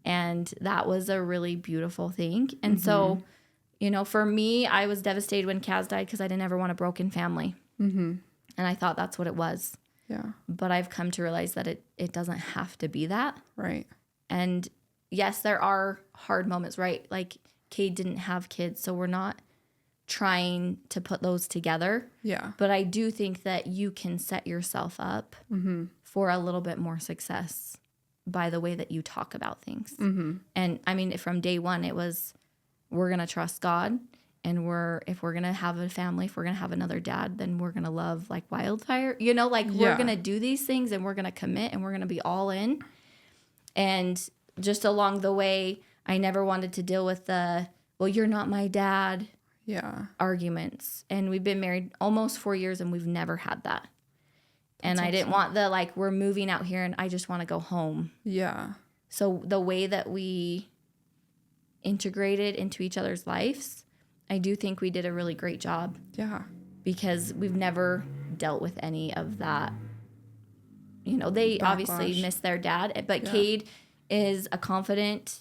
And that was a really beautiful thing. And so, you know, for me, I was devastated when Kaz died because I didn't ever want a broken family. Mm-hmm. And I thought that's what it was. Yeah. But I've come to realize that it doesn't have to be that. Right. And yes, there are hard moments, right? Like Cade didn't have kids, so we're not trying to put those together. Yeah. But I do think that you can set yourself up for a little bit more success by the way that you talk about things. And I mean, from day one, it was, we're going to trust God. And if we're going to have a family, if we're going to have another dad, then we're going to love like wildfire. You know, like we're going to do these things and we're going to commit and we're going to be all in. And just along the way, I never wanted to deal with the, well, you're not my dad arguments. And we've been married almost 4 years and we've never had that. And I didn't want the, like, we're moving out here and I just want to go home. Yeah. So the way that we integrated into each other's lives, I do think we did a really great job. Yeah. Because we've never dealt with any of that. You know, they obviously miss their dad, but Cade is a confident,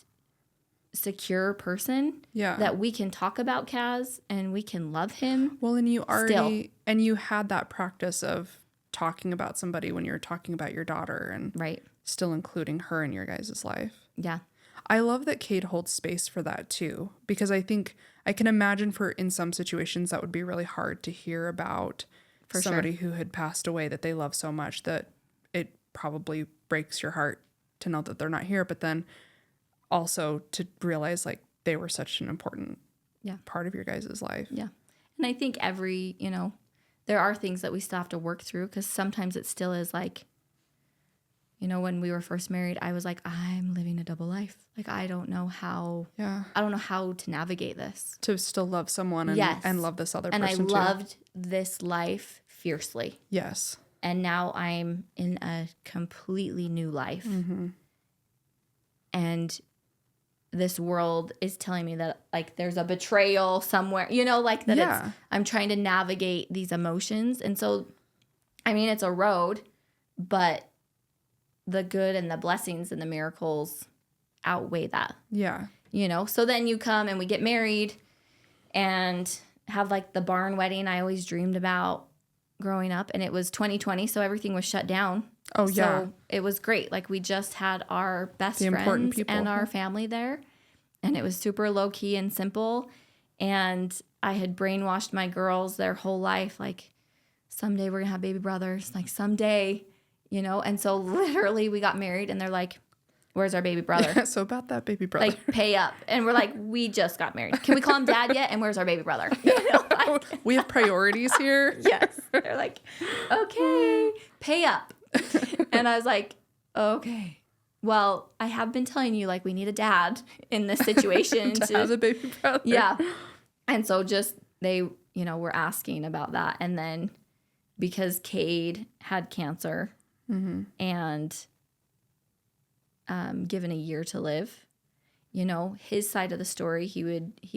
secure person that we can talk about Kaz and we can love him. Well, and you had that practice of talking about somebody when you're talking about your daughter and still including her in your guys' life. Yeah. I love that Cade holds space for that too, because I think I can imagine in some situations that would be really hard to hear about somebody who had passed away that they love so much that it probably breaks your heart to know that they're not here, but then also to realize like they were such an important part of your guys' life. Yeah. And I think there are things that we still have to work through because sometimes it still is like, you know, when we were first married, I was like, I'm living a double life. Like, I don't know how to navigate this. To still love someone and love this other person too. And I loved this life fiercely. Yes. And now I'm in a completely new life. And this world is telling me that, like, there's a betrayal somewhere, you know, like that I'm trying to navigate these emotions. And so, I mean, it's a road, but the good and the blessings and the miracles outweigh that. Yeah. You know, so then you come and we get married and have like the barn wedding I always dreamed about growing up. And it was 2020, so everything was shut down. Oh, yeah. So it was great. Like we just had our best friends and our family there. And it was super low key and simple. And I had brainwashed my girls their whole life. Like, someday we're going to have baby brothers. Like, someday, you know? And so literally we got married and they're like, where's our baby brother? So about that baby brother. Like, pay up. And we're like, we just got married. Can we call him dad yet? And where's our baby brother? You know, like, we have priorities here. Yes. They're like, okay, pay up. And I was like, okay. Well, I have been telling you, like, we need a dad in this situation. to have a baby brother. Yeah. And so just they, you know, were asking about that. And then because Cade had cancer and given a year to live, you know, his side of the story, he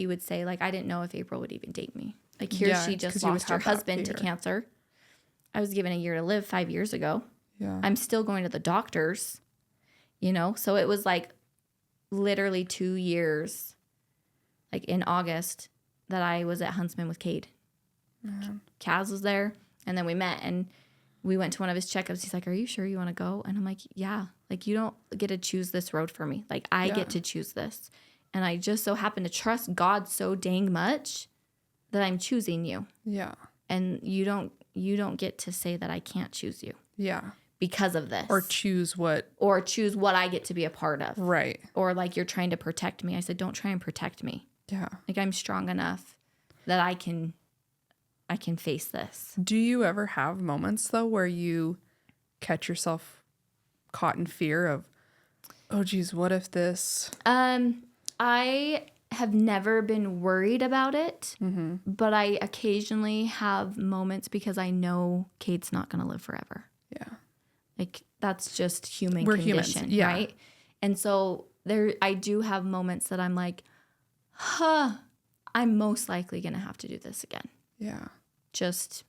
would say, like, I didn't know if April would even date me. Like, here she just lost her husband to cancer. I was given a year to live 5 years ago. Yeah. I'm still going to the doctors, you know? So it was like literally 2 years, like in August, that I was at Huntsman with Cade. Kaz was there, and then we met, and we went to one of his checkups. He's like, are you sure you want to go? And I'm like, yeah. Like, you don't get to choose this road for me. Like, I get to choose this. And I just so happen to trust God so dang much that I'm choosing you. Yeah. And you don't get to say that I can't choose you. Yeah. Because of this. Or choose what I get to be a part of. Right. Or like, you're trying to protect me. I said, don't try and protect me. Yeah. Like, I'm strong enough that I can face this. Do you ever have moments though where you catch yourself caught in fear of, oh geez, what if this? I have never been worried about it, but I occasionally have moments because I know Cade's not going to live forever. Yeah. Like, that's just human We're condition, humans, yeah. right? And so I do have moments that I'm like, I'm most likely going to have to do this again. Yeah. Just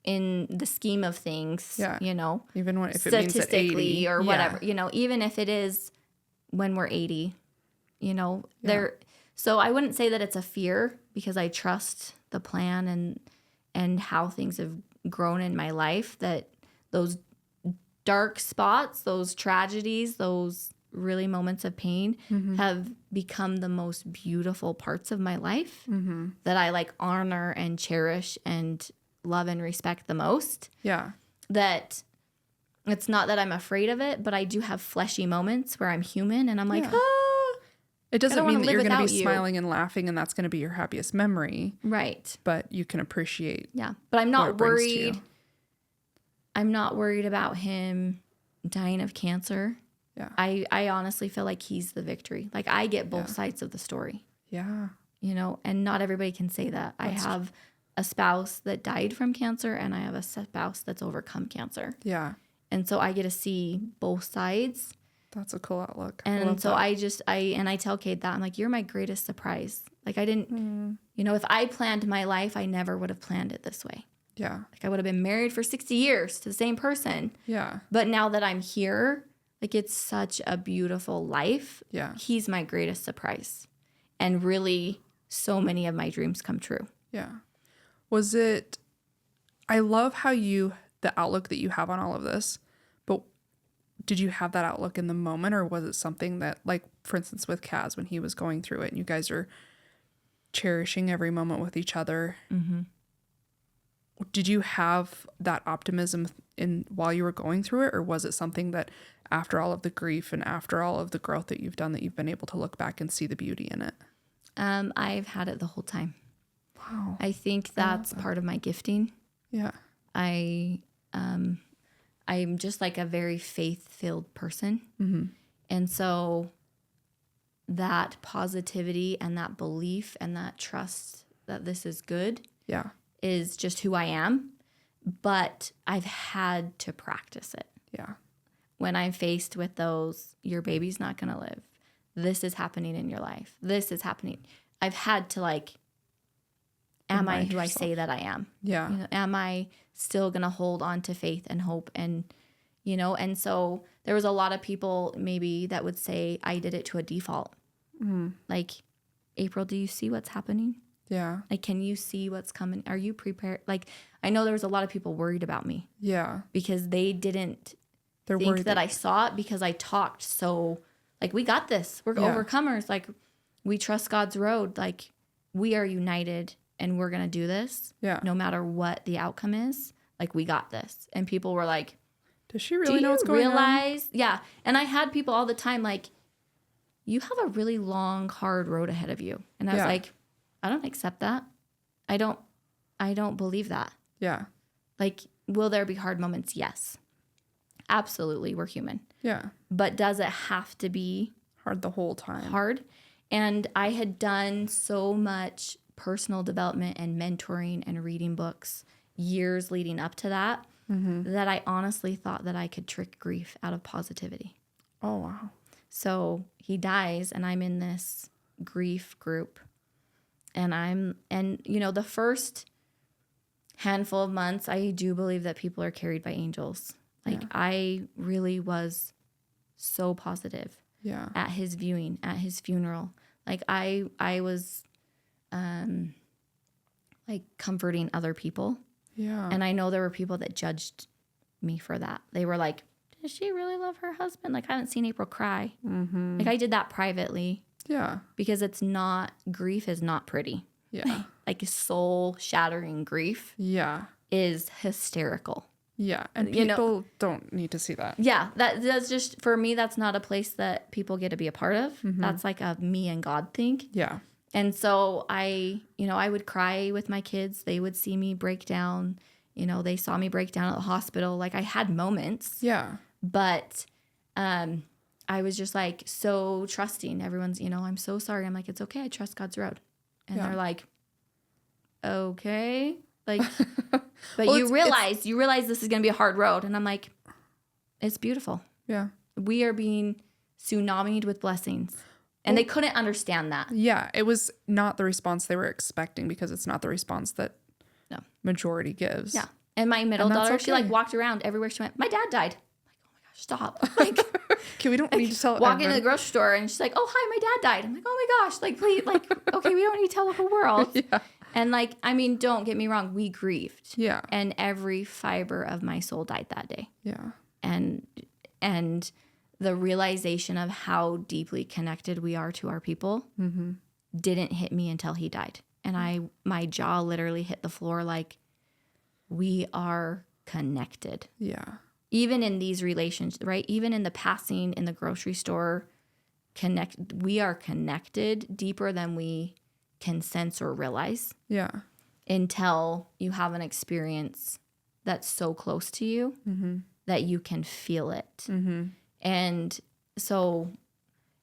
in the scheme of things, you know, even if it means at 80 or whatever, you know, even if it is when we're 80, you know, so I wouldn't say that it's a fear because I trust the plan and how things have grown in my life, that those dark spots, those tragedies, those really moments of pain have become the most beautiful parts of my life that I like honor and cherish and love and respect the most. Yeah. That it's not that I'm afraid of it, but I do have fleshy moments where I'm human and I'm like, Yeah. ah, It doesn't wanna mean that live you're going to be without you. smiling and laughing and that's going to be your happiest memory, right. but you can appreciate Yeah. But I'm what it not brings to worried. you. I'm not worried about him dying of cancer. Yeah. I honestly feel like he's the victory. Like I get both Yeah. sides of the story, Yeah. you know, and not everybody can say that. I have a spouse that died from cancer and I have a spouse that's overcome cancer. Yeah. And so I get to see both sides. That's a cool outlook. I And love so that. I tell Cade that I'm like, you're my greatest surprise. Like I didn't, you know, if I planned my life, I never would have planned it this way. Yeah. Like I would have been married for 60 years to the same person. Yeah. But now that I'm here, like it's such a beautiful life. Yeah. He's my greatest surprise. And really, so many of my dreams come true. Yeah. Was it, I love how the outlook that you have on all of this, but did you have that outlook in the moment or was it something that, like, for instance, with Kaz, when he was going through it and you guys are cherishing every moment with each other, did you have that optimism while you were going through it, or was it something that after all of the grief and after all of the growth that you've done that you've been able to look back and see the beauty in it? I've had it the whole time. Wow. I think that's part of my gifting. Yeah. I'm just like a very faith-filled person. And so that positivity and that belief and that trust that this is good Yeah. is just who I am. But I've had to practice it. Yeah. When I'm faced with those, your baby's not going to live. This is happening in your life. This is happening. I've had to like, am I Remind who I yourself. say that I am? Yeah. You know, am I still going to hold on to faith and hope? And, you know, and so there was a lot of people maybe that would say I did it to a default. Like, April, do you see what's happening? Yeah. Like, can you see what's coming? Are you prepared? Like, I know there was a lot of people worried about me Yeah. because they didn't They're think worried that I saw it because I talked so, like, we got this. We're Yeah. overcomers. Like, we trust God's road. Like, we are united and we're going to do this Yeah. no matter what the outcome is. Like, we got this. And people were like, Does she really do know you what's going on? realize? Yeah. And I had people all the time like, you have a really long, hard road ahead of you. And I was Yeah. like, I don't accept that. I don't believe that. Yeah. Like, will there be hard moments? Yes. Absolutely. We're human. Yeah. But does it have to be Hard the whole time. hard? And I had done so much personal development and mentoring and reading books years leading up to that, that I honestly thought that I could trick grief out of positivity. Oh, wow. So he dies and I'm in this grief group and you know, the first handful of months, I do believe that people are carried by angels. Like I really was so positive Yeah. at his viewing, at his funeral. Like I was like comforting other people. Yeah. And I know there were people that judged me for that. They were like, does she really love her husband? Like I haven't seen April cry. Like I did that privately Yeah. because grief is not pretty. Yeah. Like soul shattering grief Yeah. is hysterical. Yeah. And You know- people don't need to see that. Yeah, that's just, for me, that's not a place that people get to be a part of. That's like a me and God thing. Yeah. And so I would cry with my kids. They would see me break down. You know, they saw me break down at the hospital. Like I had moments, Yeah. but I was just like so trusting. Everyone's, you know, I'm so sorry. I'm like, it's okay. I trust God's road. And Yeah. they're like, okay. Like, but Well, you realize this is going to be a hard road. And I'm like, it's beautiful. Yeah. We are being tsunamied with blessings. And they couldn't understand that. Yeah. It was not the response they were expecting because it's not the response that No. majority gives. Yeah. And my middle And that's daughter, she like okay. walked around everywhere she went. My dad died. I'm like, oh my gosh, stop. Like, Okay. We don't need to tell walk into the everybody. grocery store and she's like, oh, hi, my dad died. I'm like, oh my gosh, like, please, like, okay, we don't need to tell the whole world. Yeah. And like, I mean, don't get me wrong, we grieved. Yeah. And every fiber of my soul died that day. Yeah. And the realization of how deeply connected we are to our people didn't hit me until he died. And my jaw literally hit the floor like, we are connected. Yeah. Even in these relationships, right? Even in the passing in the grocery store, we are connected deeper than we can sense or realize Yeah. until you have an experience that's so close to you that you can feel it. And so,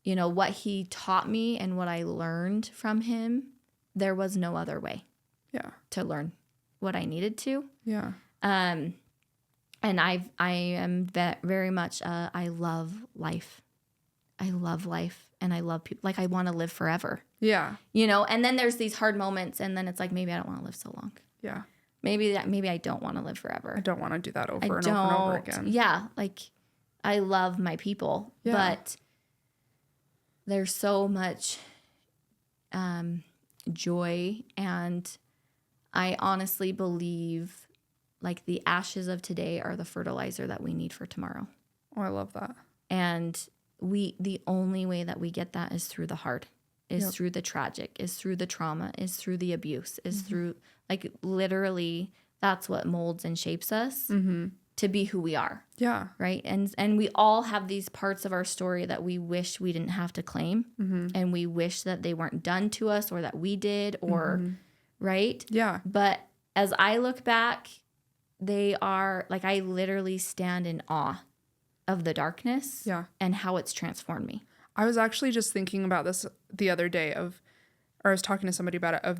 you know, what he taught me and what I learned from him, there was no other way Yeah. to learn what I needed to. Yeah. And I am very much, I love life. I love life and I love people. Like I want to live forever, Yeah. you know? And then there's these hard moments and then it's like, maybe I don't want to live so long. Yeah. Maybe I don't want to live forever. I don't want to do that over I and don't, over and over again. Yeah. Like I love my people, Yeah. but there's so much joy. And I honestly believe like the ashes of today are the fertilizer that we need for tomorrow. Oh, I love that. And the only way that we get that is through the hard, is through the tragic, is through the trauma, is through the abuse, is through like literally that's what molds and shapes us to be who we are. Yeah. Right. And we all have these parts of our story that we wish we didn't have to claim. And we wish that they weren't done to us or that we did or right. Yeah. But as I look back, they are like, I literally stand in awe of the darkness and how it's transformed me. I was actually just thinking about this the other day or I was talking to somebody about it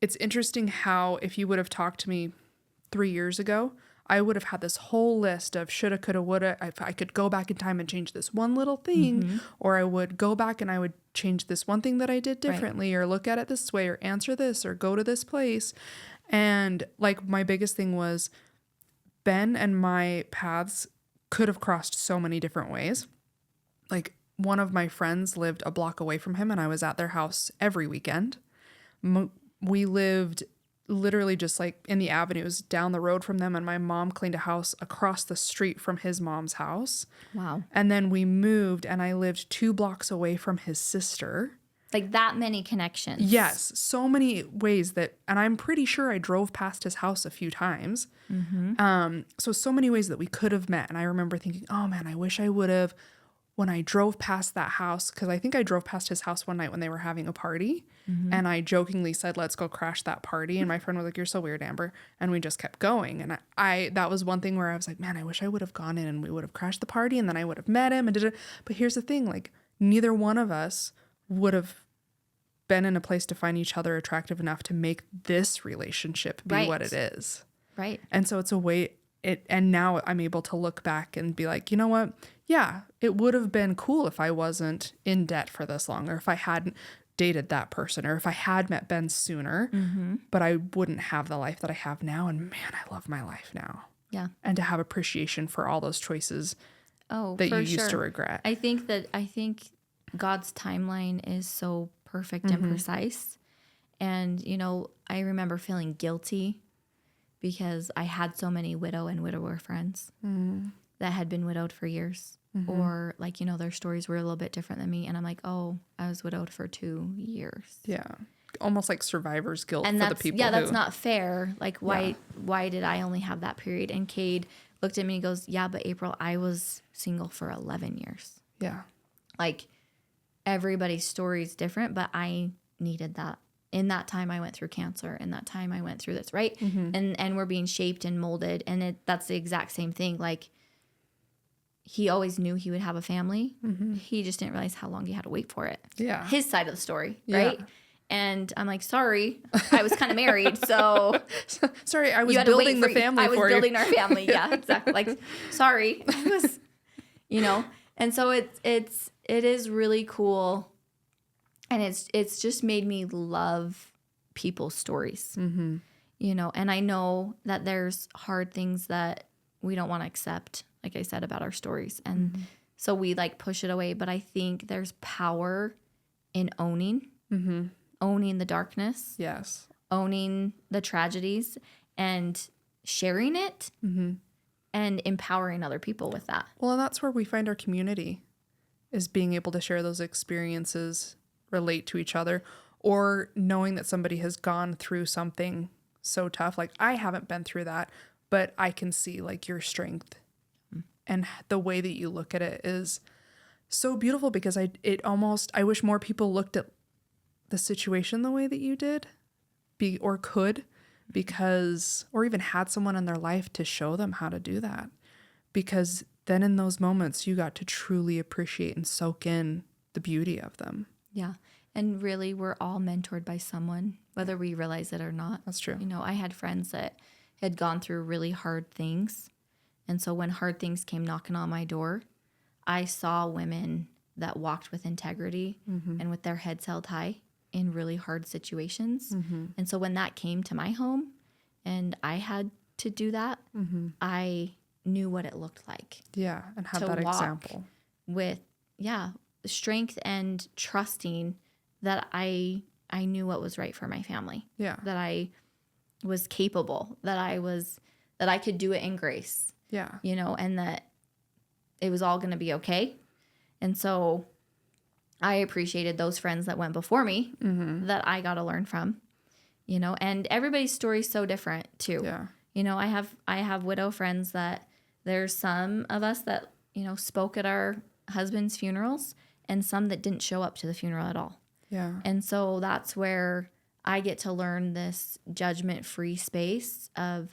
it's interesting how if you would have talked to me 3 years ago, I would have had this whole list of shoulda, coulda, woulda. If I could go back in time and change this one little thing, or I would go back and I would change this one thing that I did differently, or look at it this way, or answer this, or go to this place. And like my biggest thing was Ben and my paths could have crossed so many different ways. Like one of my friends lived a block away from him and I was at their house every weekend. We lived literally just like in the avenues down the road from them, and my mom cleaned a house across the street from his mom's house. Wow. And then we moved and I lived 2 blocks away from his sister. Like that many connections. Yes, so many ways and I'm pretty sure I drove past his house a few times. So many ways that we could have met. And I remember thinking, oh man, I wish I would have, when I drove past that house, because I think I drove past his house one night when they were having a party. And I jokingly said, let's go crash that party. And my friend was like, you're so weird, Amber. And we just kept going. And that was one thing where I was like, man, I wish I would have gone in and we would have crashed the party and then I would have met him and did it. But here's the thing, like neither one of us would have been in a place to find each other attractive enough to make this relationship be what it is. Right. And so it's a way and now I'm able to look back and be like, you know what? Yeah, it would have been cool if I wasn't in debt for this long, or if I hadn't dated that person, or if I had met Ben sooner, but I wouldn't have the life that I have now. And man, I love my life now. Yeah. And to have appreciation for all those choices that you used to regret. I think God's timeline is so perfect and precise. And, you know, I remember feeling guilty because I had so many widow and widower friends that had been widowed for years. Or like, you know, their stories were a little bit different than me. And I'm like, oh, I was widowed for 2 years. Yeah. Almost like survivor's guilt And for the people that's not fair. Like, why did I only have that period? And Cade looked at me and goes, yeah, but April, I was single for 11 years. Yeah. Like, everybody's story is different, but I needed that. In that time, I went through cancer. In that time, I went through this, right? And we're being shaped and molded. And that's the exact same thing. Like, he always knew he would have a family. He just didn't realize how long he had to wait for it. Yeah. His side of the story, right? Yeah. And I'm like, sorry, I was kind of married, so sorry, I was building the family for you. I was building our family. Yeah, exactly. Like, sorry, I was, you know. And so it is really cool, and it's just made me love people's stories. You know, and I know that there's hard things that we don't want to accept, like I said, about our stories. And so we like push it away. But I think there's power in owning the darkness. Yes. owning the tragedies and sharing it and empowering other people with that. Well, and that's where we find our community, is being able to share those experiences, relate to each other, or knowing that somebody has gone through something so tough. Like, I haven't been through that, but I can see like your strength and the way that you look at it is so beautiful, because I wish more people looked at the situation the way that you did, or could, because, or even had someone in their life to show them how to do that. Because then in those moments, you got to truly appreciate and soak in the beauty of them. Yeah. And really, we're all mentored by someone, whether we realize it or not. That's true. You know, I had friends that had gone through really hard things. And so when hard things came knocking on my door, I saw women that walked with integrity and with their heads held high in really hard situations. And so when that came to my home and I had to do that, I knew what it looked like. Yeah, and have to that walk example. With, strength and trusting that I knew what was right for my family. Yeah. That I was capable, that I could do it in grace. Yeah. You know, and that it was all going to be okay. And so I appreciated those friends that went before me that I got to learn from, you know, and everybody's story is so different too. Yeah. You know, I have widow friends that there's some of us that, you know, spoke at our husband's funerals and some that didn't show up to the funeral at all. Yeah. And so that's where I get to learn this judgment-free space of,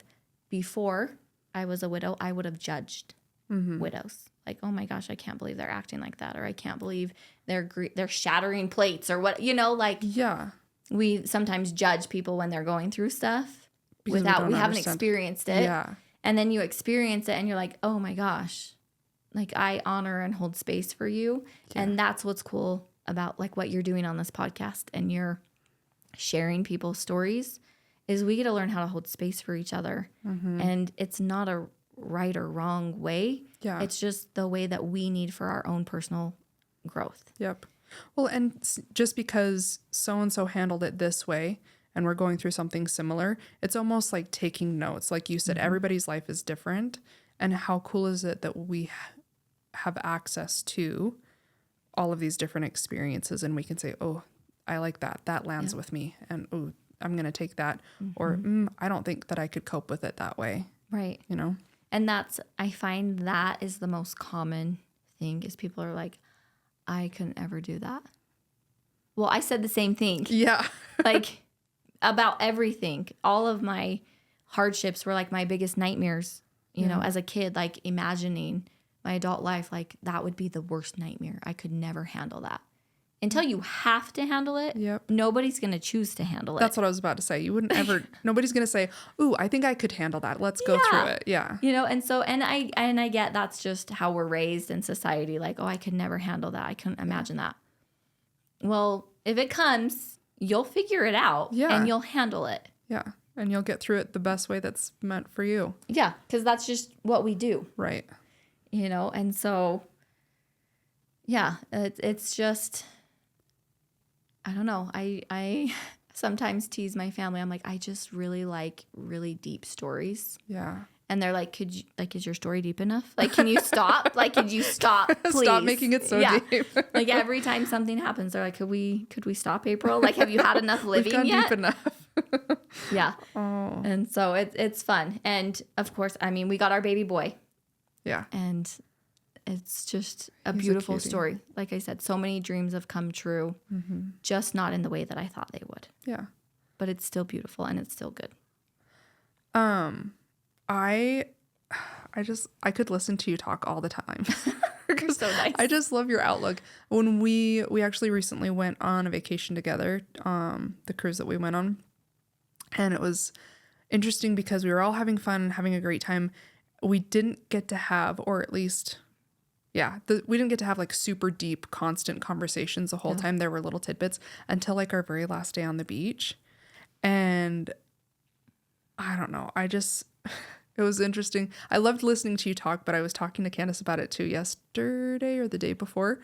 before I was a widow, I would have judged widows. Like, oh my gosh, I can't believe they're acting like that. Or I can't believe they're shattering plates or what, you know, like Yeah. we sometimes judge people when they're going through stuff Because we haven't understand. experienced it. Yeah. And then you experience it and you're like, oh my gosh, like I honor and hold space for you. Yeah. And that's what's cool about like what you're doing on this podcast and you're sharing people's stories, is we get to learn how to hold space for each other. And it's not a right or wrong way. Yeah. It's just the way that we need for our own personal growth. Yep. Well, and just because so-and-so handled it this way and we're going through something similar, it's almost like taking notes. Like you said, everybody's life is different. And how cool is it that we have access to all of these different experiences and we can say, oh, I like that. That lands with me. And, oh, I'm going to take that. Or I don't think that I could cope with it that way. Right. You know? And I find that is the most common thing, is people are like, I couldn't ever do that. Well, I said the same thing. Yeah. Like about everything. All of my hardships were like my biggest nightmares, you know, as a kid, like imagining my adult life, like that would be the worst nightmare. I could never handle that. Until you have to handle it, Yep. nobody's going to choose to handle it. That's what I was about to say. You wouldn't ever, nobody's going to say, ooh, I think I could handle that. Let's go through it. Yeah. You know, and so, and I get that's just how we're raised in society. Like, oh, I could never handle that. I couldn't imagine that. Well, if it comes, you'll figure it out and you'll handle it. Yeah. And you'll get through it the best way that's meant for you. Yeah. Because that's just what we do. Right. You know, and so, yeah, it's just, I don't know. I sometimes tease my family. I'm like, I just really like really deep stories. Yeah. And they're like, could you, like, is your story deep enough? Like, can you stop? Like, could you stop, please? Stop making it so deep. Like every time something happens, they're like, could we stop, April? Like, have you had enough living We've gone yet? deep enough. Yeah. Oh. And so it's fun. And of course, I mean, we got our baby boy. Yeah. And it's just a He's a beautiful cutie. story. Like I said, so many dreams have come true, just not in the way that I thought they would. Yeah. But it's still beautiful and it's still good. I could listen to you talk all the time. You're so nice. I just love your outlook. When we actually recently went on a vacation together, the cruise that we went on, and it was interesting because we were all having fun and having a great time. We didn't get to have, or at least, we didn't get to have like super deep, constant conversations the whole time. There were little tidbits until like our very last day on the beach. And I don't know. It was interesting. I loved listening to you talk, but I was talking to Candace about it too yesterday or the day before.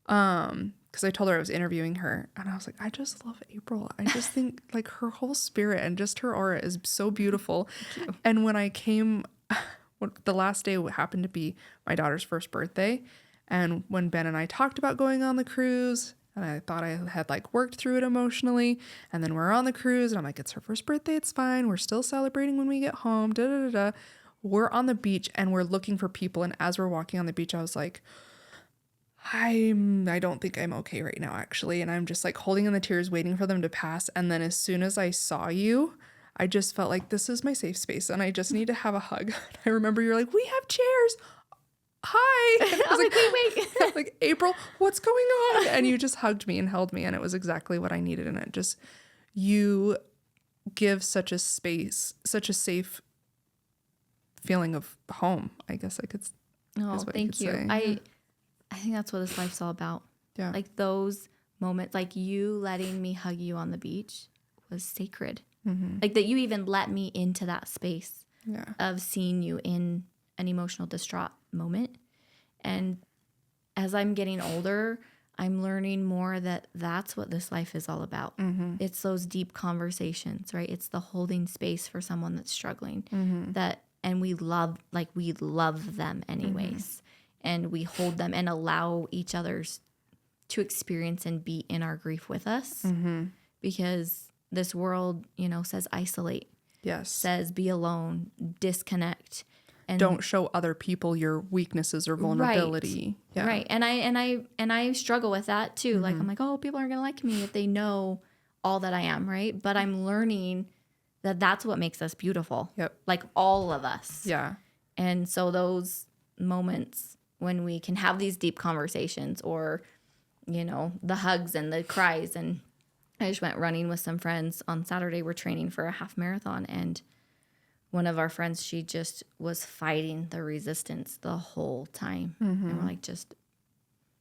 Because because I told her I was interviewing her, and I was like, I just love April. I just think like her whole spirit and just her aura is so beautiful. And when I came, the last day happened to be my daughter's first birthday. And when Ben and I talked about going on the cruise, and I thought I had like worked through it emotionally, and then we're on the cruise, and I'm like, it's her first birthday, it's fine. We're still celebrating when we get home. Da da da da. We're on the beach and we're looking for people. And as we're walking on the beach, I was like, I don't think I'm okay right now, actually. And I'm just like holding in the tears, waiting for them to pass. And then as soon as I saw you, I just felt like this is my safe space and I just need to have a hug. I remember you're like, we have chairs. Hi. And I was like, wait. Like, April, what's going on? And you just hugged me and held me. And it was exactly what I needed. And it just, you give such a space, such a safe feeling of home, I guess I could. Oh, thank you. Say. I think that's what this life's all about. Yeah. Like those moments, like you letting me hug you on the beach was sacred. Mm-hmm. Like that you even let me into that space Yeah. of seeing you in an emotional distraught moment. And as I'm getting older, I'm learning more that that's what this life is all about. Mm-hmm. It's those deep conversations, right? It's the holding space for someone that's struggling. Mm-hmm. And we love them anyways. Mm-hmm. And we hold them and allow each other's to experience and be in our grief with us. Mm-hmm. Because this world, says isolate, Yes. says be alone, disconnect. And don't show other people your weaknesses or vulnerability. Right. Yeah. Right. And I struggle with that too. Mm-hmm. Like I'm like, oh, people aren't gonna like me if they know all that I am, right? But I'm learning that that's what makes us beautiful. Yep. Like all of us. Yeah. And so those moments when we can have these deep conversations or, the hugs and the cries. And I just went running with some friends on Saturday. We're training for a half marathon. And one of our friends, she just was fighting the resistance the whole time. Mm-hmm. And we're like, just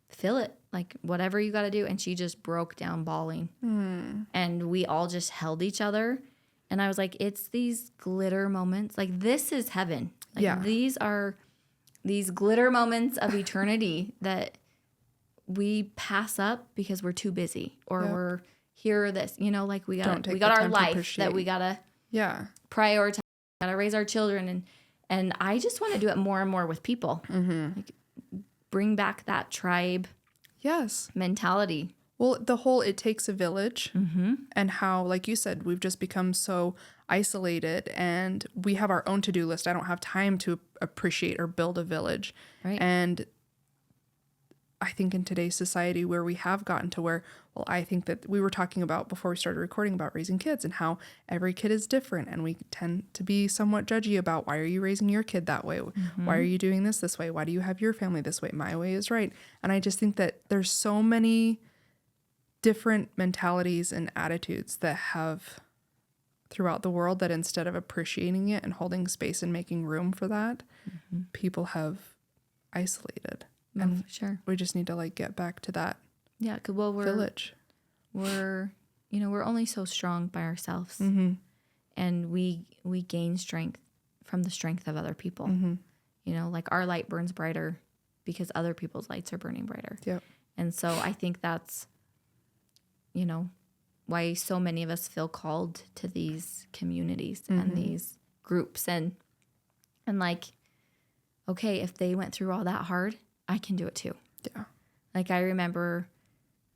feel it, like whatever you got to do. And she just broke down bawling. Mm. And we all just held each other. And I was like, it's these glitter moments. Like this is heaven. Like Yeah. these are these glitter moments of eternity that we pass up because we're too busy or Yep. we're here. This, like we got the our time to life appreciate. that we gotta Yeah. prioritize. Gotta raise our children, and I just want to do it more and more with people. Mm-hmm. Like bring back that tribe Yes. mentality. Well, the whole it takes a village Mm-hmm. and how, like you said, we've just become so isolated and we have our own to-do list. I don't have time to appreciate or build a village. Right. And I think in today's society where we have gotten to where, well, I think that we were talking about before we started recording about raising kids and how every kid is different. And we tend to be somewhat judgy about why are you raising your kid that way? Mm-hmm. Why are you doing this way? Why do you have your family this way? My way is right. And I just think that there's so many different mentalities and attitudes that have throughout the world that instead of appreciating it and holding space and making room for that, Mm-hmm. people have isolated. Oh, And for sure. we just need to like get back to that Yeah. Cause village. we're only so strong by ourselves, Mm-hmm. and we gain strength from the strength of other people. Mm-hmm. Like our light burns brighter because other people's lights are burning brighter. Yep. And so I think that's, why so many of us feel called to these communities and these groups and like, okay, if they went through all that hard, I can do it too. Yeah. Like I remember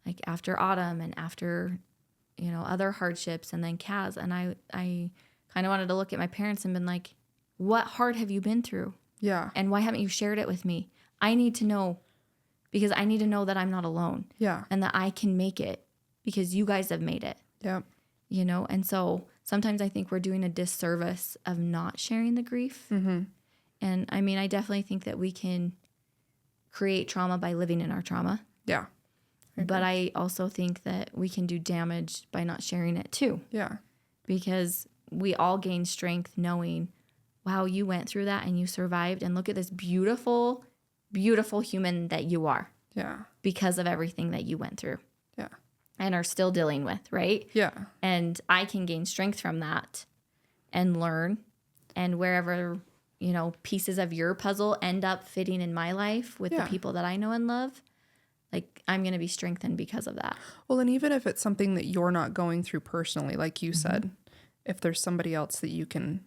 like after autumn and after, other hardships and then Kaz, and I kind of wanted to look at my parents and been like, what hard have you been through? Yeah. And why haven't you shared it with me? I need to know, because I need to know that I'm not alone Yeah. and that I can make it because you guys have made it, Yep. And so sometimes I think we're doing a disservice of not sharing the grief. Mm-hmm. And I mean, I definitely think that we can create trauma by living in our trauma. Yeah. But I also think that we can do damage by not sharing it too, Yeah. because we all gain strength knowing, wow, you went through that and you survived, and look at this beautiful, beautiful human that you are Yeah. because of everything that you went through Yeah. and are still dealing with, right? Yeah. And I can gain strength from that and learn, and wherever, pieces of your puzzle end up fitting in my life with Yeah. the people that I know and love, like I'm going to be strengthened because of that. Well, and even if it's something that you're not going through personally, like you said, if there's somebody else that you can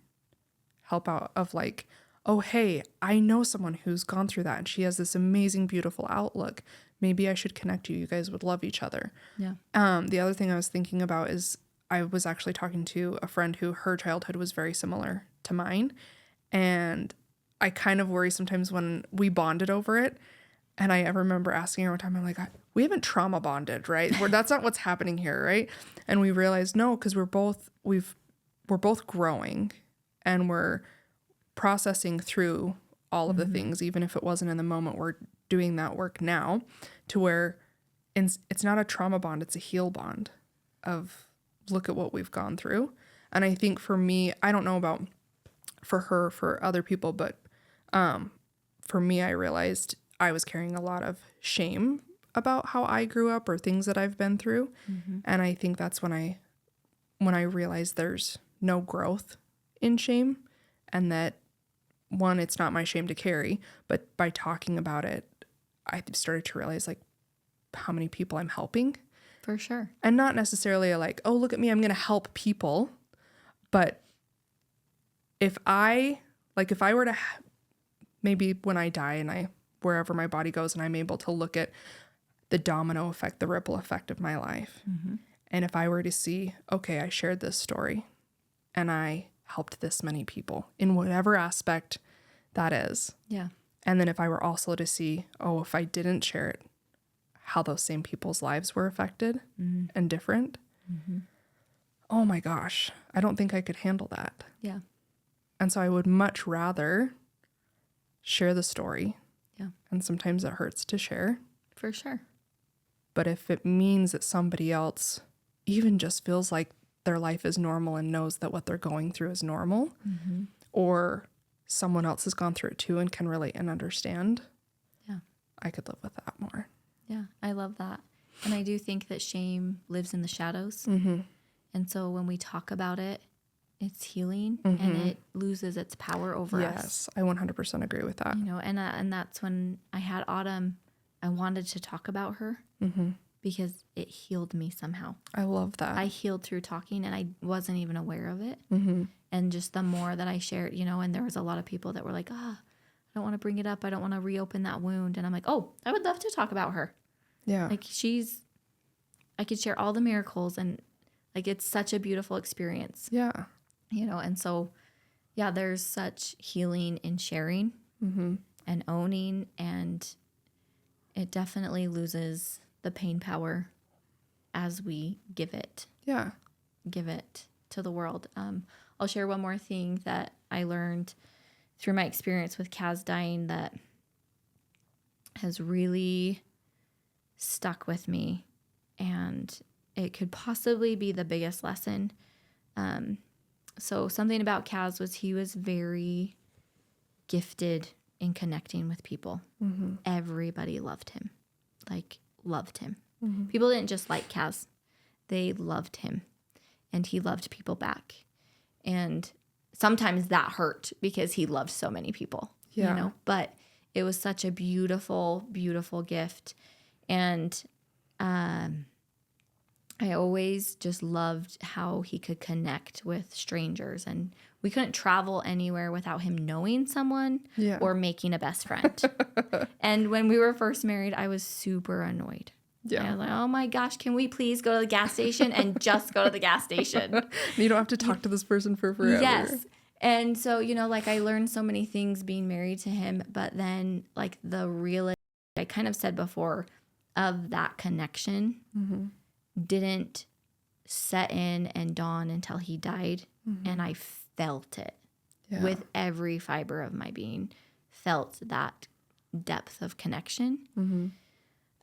help out of like, oh, hey, I know someone who's gone through that and she has this amazing, beautiful outlook. Maybe I should connect you. You guys would love each other. Yeah. The other thing I was thinking about is I was actually talking to a friend who her childhood was very similar to mine. And I kind of worry sometimes when we bonded over it. And I remember asking her one time, I'm like, we haven't trauma bonded, right? That's not what's happening here, right? And we realized no, because we're both growing and we're processing through all of the things, even if it wasn't in the moment. We're doing that work now to where it's not a trauma bond, it's a heal bond of look at what we've gone through. And I think for me, I don't know about for her, for other people, but for me, I realized I was carrying a lot of shame about how I grew up or things that I've been through. And I think that's when I realized there's no growth in shame, and that one, it's not my shame to carry, but by talking about it, I started to realize like how many people I'm helping. For sure. And not necessarily like, oh, look at me, I'm going to help people. But if I were to maybe when I die and wherever my body goes and I'm able to look at the domino effect, the ripple effect of my life. And if I were to see, okay, I shared this story and I helped this many people in whatever aspect that is. Yeah. And then if I were also to see, oh, if I didn't share it, how those same people's lives were affected and different. Oh my gosh, I don't think I could handle that. Yeah. And so I would much rather share the story. Yeah. And sometimes it hurts to share. For sure. But if it means that somebody else even just feels like their life is normal and knows that what they're going through is normal, or someone else has gone through it too and can relate and understand, I could live with that more. Yeah, I love that. And I do think that shame lives in the shadows. And so when we talk about it, it's healing and it loses its power over us. Yes, I 100% agree with that. You know, and that's when I had Autumn, I wanted to talk about her because it healed me somehow. I love that. I healed through talking and I wasn't even aware of it. And just the more that I shared, you know, and there was a lot of people that were like, I don't want to bring it up. I don't want to reopen that wound. And I'm like, oh, I would love to talk about her. Yeah. Like I could share all the miracles and like, it's such a beautiful experience. Yeah. You know, and so, yeah, there's such healing in sharing and owning, and it definitely loses the pain power as we give it to the world. I'll share one more thing that I learned through my experience with Kaz dying that has really stuck with me, and it could possibly be the biggest lesson. So something about Kaz was he was very gifted in connecting with people. Everybody loved him. People didn't just like Kaz. They loved him, and he loved people back. And sometimes that hurt because he loved so many people, you know, but it was such a beautiful, beautiful gift. And, I always just loved how he could connect with strangers, and we couldn't travel anywhere without him knowing someone or making a best friend. And when we were first married, I was super annoyed. Yeah. I was like, oh my gosh, can we please go to the gas station and just go to the gas station? You don't have to talk to this person for forever. Yes. And so, you know, like I learned so many things being married to him, but then like the real, I kind of said before, of that connection didn't set in and dawn until he died. And I felt it with every fiber of my being, felt that depth of connection.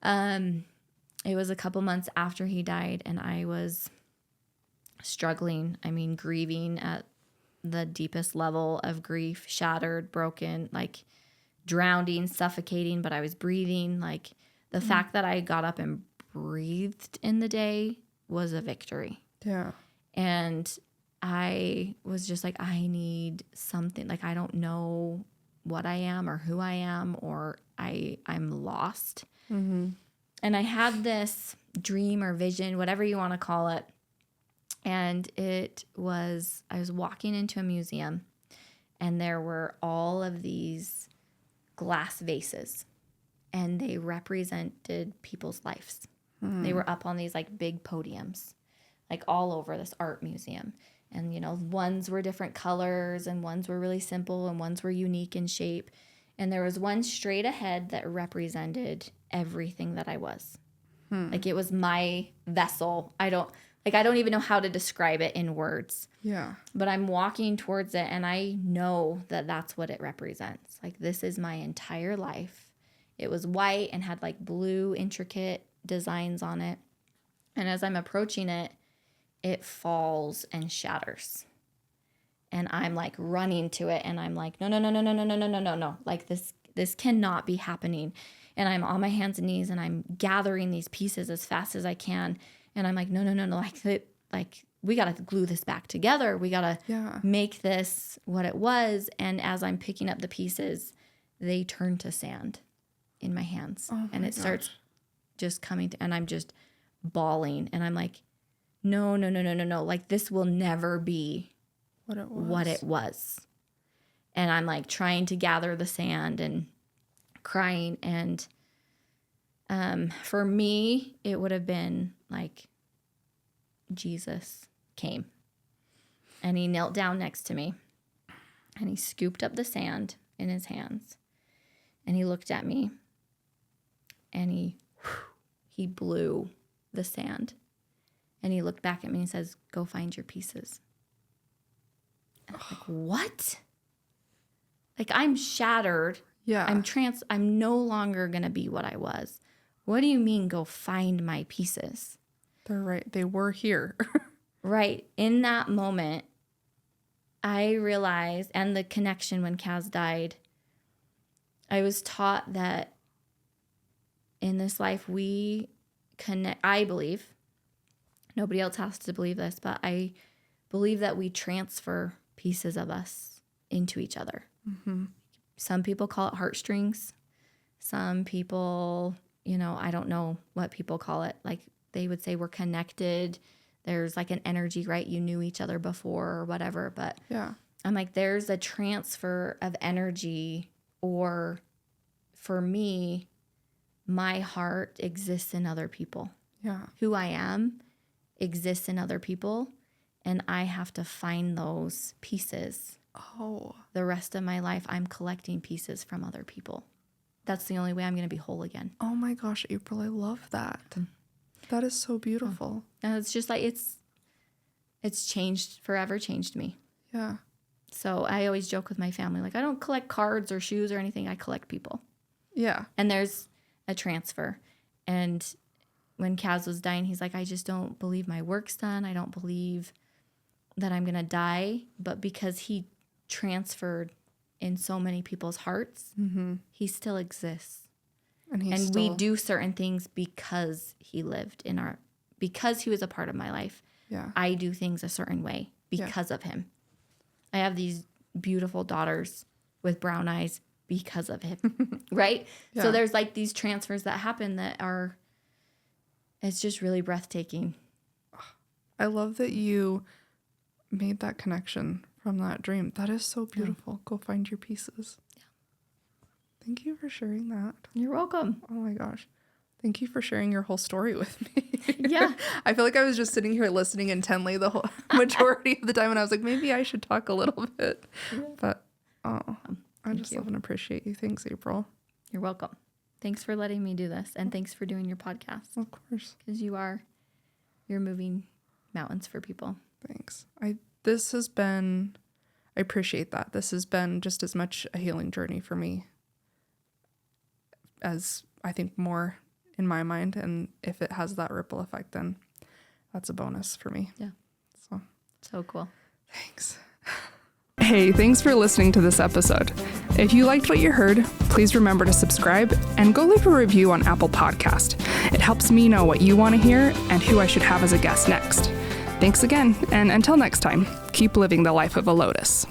It was a couple months after he died, and I was struggling. I mean, grieving at the deepest level of grief, shattered, broken, like drowning, suffocating, but I was breathing. Like the fact that I got up and breathed in the day was a victory. Yeah. And I was just like, I need something. Like, I don't know what I am or who I am, or I'm lost. And I had this dream or vision, whatever you want to call it. And I was walking into a museum, and there were all of these glass vases, and they represented people's lives. They were up on these like big podiums, like all over this art museum. And, you know, ones were different colors, and ones were really simple, and ones were unique in shape. And there was one straight ahead that represented everything that I was. Like, it was my vessel. I don't even know how to describe it in words. Yeah. But I'm walking towards it, and I know that that's what it represents. Like, this is my entire life. It was white and had like blue intricate designs on it. And as I'm approaching it, it falls and shatters. And I'm like running to it, and I'm like, no. Like, this cannot be happening. And I'm on my hands and knees, and I'm gathering these pieces as fast as I can. And I'm like, no. Like we got to glue this back together. We got to make this what it was. And as I'm picking up the pieces, they turn to sand in my hands. And it starts just coming and I'm just bawling. And I'm like, no. Like, this will never be what it was. And I'm like trying to gather the sand and crying. And for me, it would have been like Jesus came and he knelt down next to me, and he scooped up the sand in his hands, and he looked at me, and he blew the sand, and he looked back at me and says, "Go find your pieces." And I'm like, what? Like, I'm shattered. Yeah. I'm no longer going to be what I was. What do you mean, go find my pieces? They're right. They were here. Right. In that moment, I realized, and the connection when Kaz died, I was taught that in this life we connect. I believe, nobody else has to believe this, but I believe that we transfer pieces of us into each other. Mm-hmm. Some people call it heartstrings. Some people, I don't know what people call it. Like, they would say we're connected. There's like an energy, right? You knew each other before or whatever. But yeah, I'm like, there's a transfer of energy. Or for me, my heart exists in other people. Yeah. Who I am exists in other people. And I have to find those pieces. Oh. The rest of my life, I'm collecting pieces from other people. That's the only way I'm going to be whole again. Oh my gosh, April, I love that. That is so beautiful. And it's just like, it's changed, forever changed me. Yeah. So I always joke with my family, like, I don't collect cards or shoes or anything. I collect people. Yeah. And there's a transfer. And when Kaz was dying, he's like, I just don't believe my work's done. I don't believe that I'm going to die. But because he transferred in so many people's hearts, he still exists. And we do certain things because he lived because he was a part of my life. Yeah. I do things a certain way because of him. I have these beautiful daughters with brown eyes because of him, right? Yeah. So there's like these transfers that happen that it's just really breathtaking. I love that you made that connection from that dream. That is so beautiful. Yeah. Go find your pieces. Yeah. Thank you for sharing that. You're welcome. Oh my gosh. Thank you for sharing your whole story with me. Yeah. I feel like I was just sitting here listening intently the whole majority of the time, and I was like, maybe I should talk a little bit. Yeah. But I just love and appreciate you. Thanks, April. You're welcome. Thanks for letting me do this, and thanks for doing your podcast. Of course. Because you're moving mountains for people. Thanks. I appreciate that. This has been just as much a healing journey for me as I think more in my mind. And if it has that ripple effect, then that's a bonus for me. Yeah. So cool. Thanks. Hey, thanks for listening to this episode. If you liked what you heard, please remember to subscribe and go leave a review on Apple Podcast. It helps me know what you want to hear and who I should have as a guest next. Thanks again, and until next time, keep living the life of a lotus.